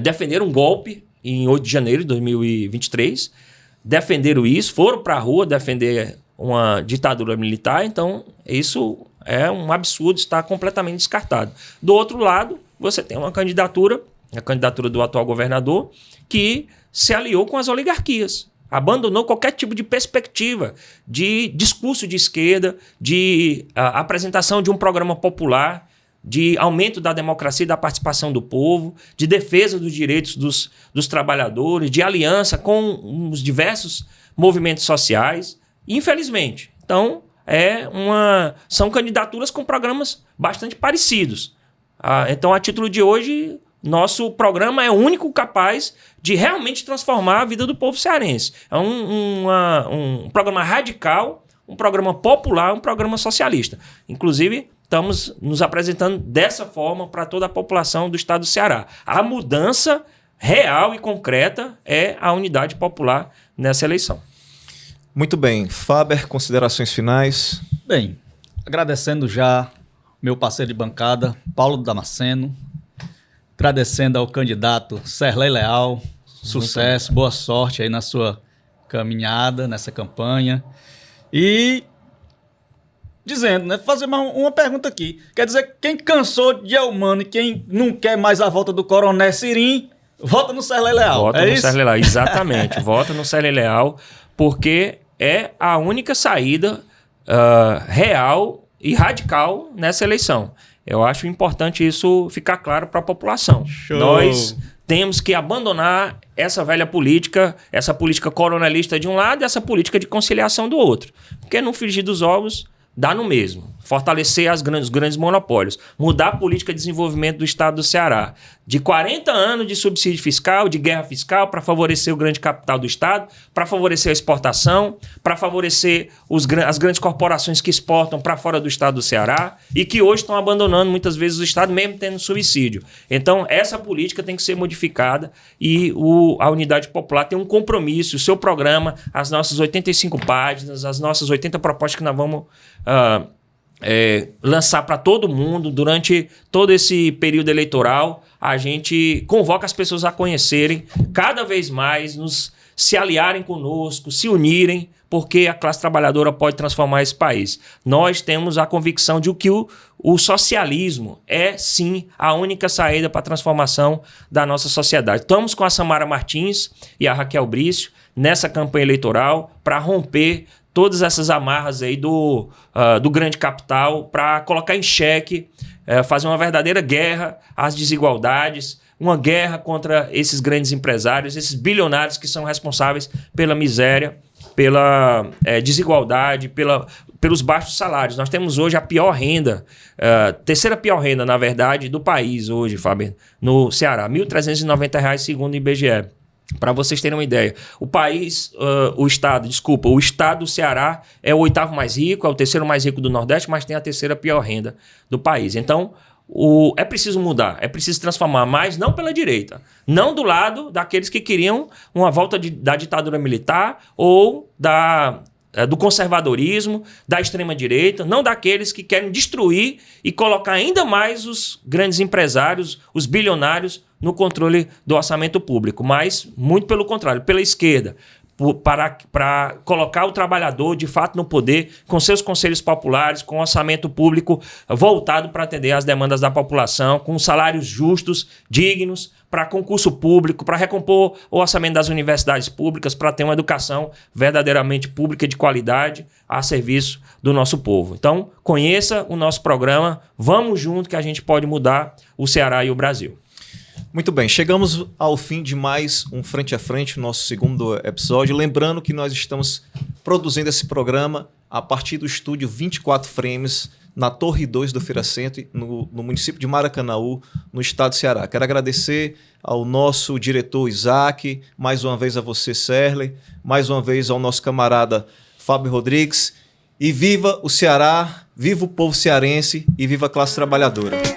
defenderam um golpe em 8 de janeiro de 2023, defenderam isso, foram para a rua defender uma ditadura militar. Então isso é um absurdo, está completamente descartado. Do outro lado, você tem uma candidatura, a candidatura do atual governador, que se aliou com as oligarquias. Abandonou qualquer tipo de perspectiva de discurso de esquerda, de apresentação de um programa popular, de aumento da democracia e da participação do povo, de defesa dos direitos dos trabalhadores, de aliança com os diversos movimentos sociais. Infelizmente. Então, são candidaturas com programas bastante parecidos. Então, a título de hoje, nosso programa é o único capaz de realmente transformar a vida do povo cearense. É um programa radical, um programa popular, um programa socialista. Inclusive, estamos nos apresentando dessa forma para toda a população do estado do Ceará. A mudança real e concreta é a Unidade Popular nessa eleição. Muito bem. Faber, considerações finais? Bem, agradecendo já meu parceiro de bancada, Paulo Damasceno, agradecendo ao candidato Serlei Leal, sucesso, boa sorte aí na sua caminhada, nessa campanha. E dizendo, né, fazer uma pergunta aqui. Quer dizer, quem cansou de Elmano e quem não quer mais a volta do Coronel Cirim, vota no Serlei Leal. Vota no Serlei Leal, exatamente. Vota no Serlei Leal, porque é a única saída real e radical nessa eleição. Eu acho importante isso ficar claro para a população. Show. Nós temos que abandonar essa velha política, essa política coronelista de um lado e essa política de conciliação do outro. Porque no frigir dos ovos dá no mesmo. Fortalecer os grandes monopólios. Mudar a política de desenvolvimento do estado do Ceará. De 40 anos de subsídio fiscal, de guerra fiscal, para favorecer o grande capital do estado, para favorecer a exportação, para favorecer as grandes corporações que exportam para fora do estado do Ceará e que hoje estão abandonando muitas vezes o estado, mesmo tendo subsídio. Então, essa política tem que ser modificada e a Unidade Popular tem um compromisso, o seu programa, as nossas 85 páginas, as nossas 80 propostas que nós vamos lançar para todo mundo durante todo esse período eleitoral. A gente convoca as pessoas a conhecerem cada vez mais, se aliarem conosco, se unirem, porque a classe trabalhadora pode transformar esse país. Nós temos a convicção de que o socialismo é, sim, a única saída para a transformação da nossa sociedade. Estamos com a Samara Martins e a Raquel Brício nessa campanha eleitoral para romper todas essas amarras aí do grande capital, para colocar em xeque, fazer uma verdadeira guerra às desigualdades, uma guerra contra esses grandes empresários, esses bilionários que são responsáveis pela miséria, pela desigualdade, pelos baixos salários. Nós temos hoje a pior renda, terceira pior renda, na verdade, do país hoje, Fábio, no Ceará, R$ 1.390, segundo o IBGE. Para vocês terem uma ideia, o estado do Ceará é o 8º mais rico, é o 3º mais rico do Nordeste, mas tem a 3ª pior renda do país. Então, é preciso mudar, é preciso transformar, mas não pela direita, não do lado daqueles que queriam uma volta da ditadura militar ou do conservadorismo, da extrema-direita, não daqueles que querem destruir e colocar ainda mais os grandes empresários, os bilionários, no controle do orçamento público, mas muito pelo contrário, pela esquerda, para colocar o trabalhador de fato no poder, com seus conselhos populares, com orçamento público voltado para atender às demandas da população, com salários justos, dignos, para concurso público, para recompor o orçamento das universidades públicas, para ter uma educação verdadeiramente pública de qualidade a serviço do nosso povo. Então, conheça o nosso programa, vamos junto que a gente pode mudar o Ceará e o Brasil. Muito bem, chegamos ao fim de mais um Frente a Frente, nosso segundo episódio. Lembrando que nós estamos produzindo esse programa a partir do estúdio 24 Frames, na Torre 2 do Feira Centro, no município de Maracanaú, no estado do Ceará. Quero agradecer ao nosso diretor Isaac, mais uma vez a você, Serley, mais uma vez ao nosso camarada Fábio Rodrigues. E viva o Ceará, viva o povo cearense e viva a classe trabalhadora.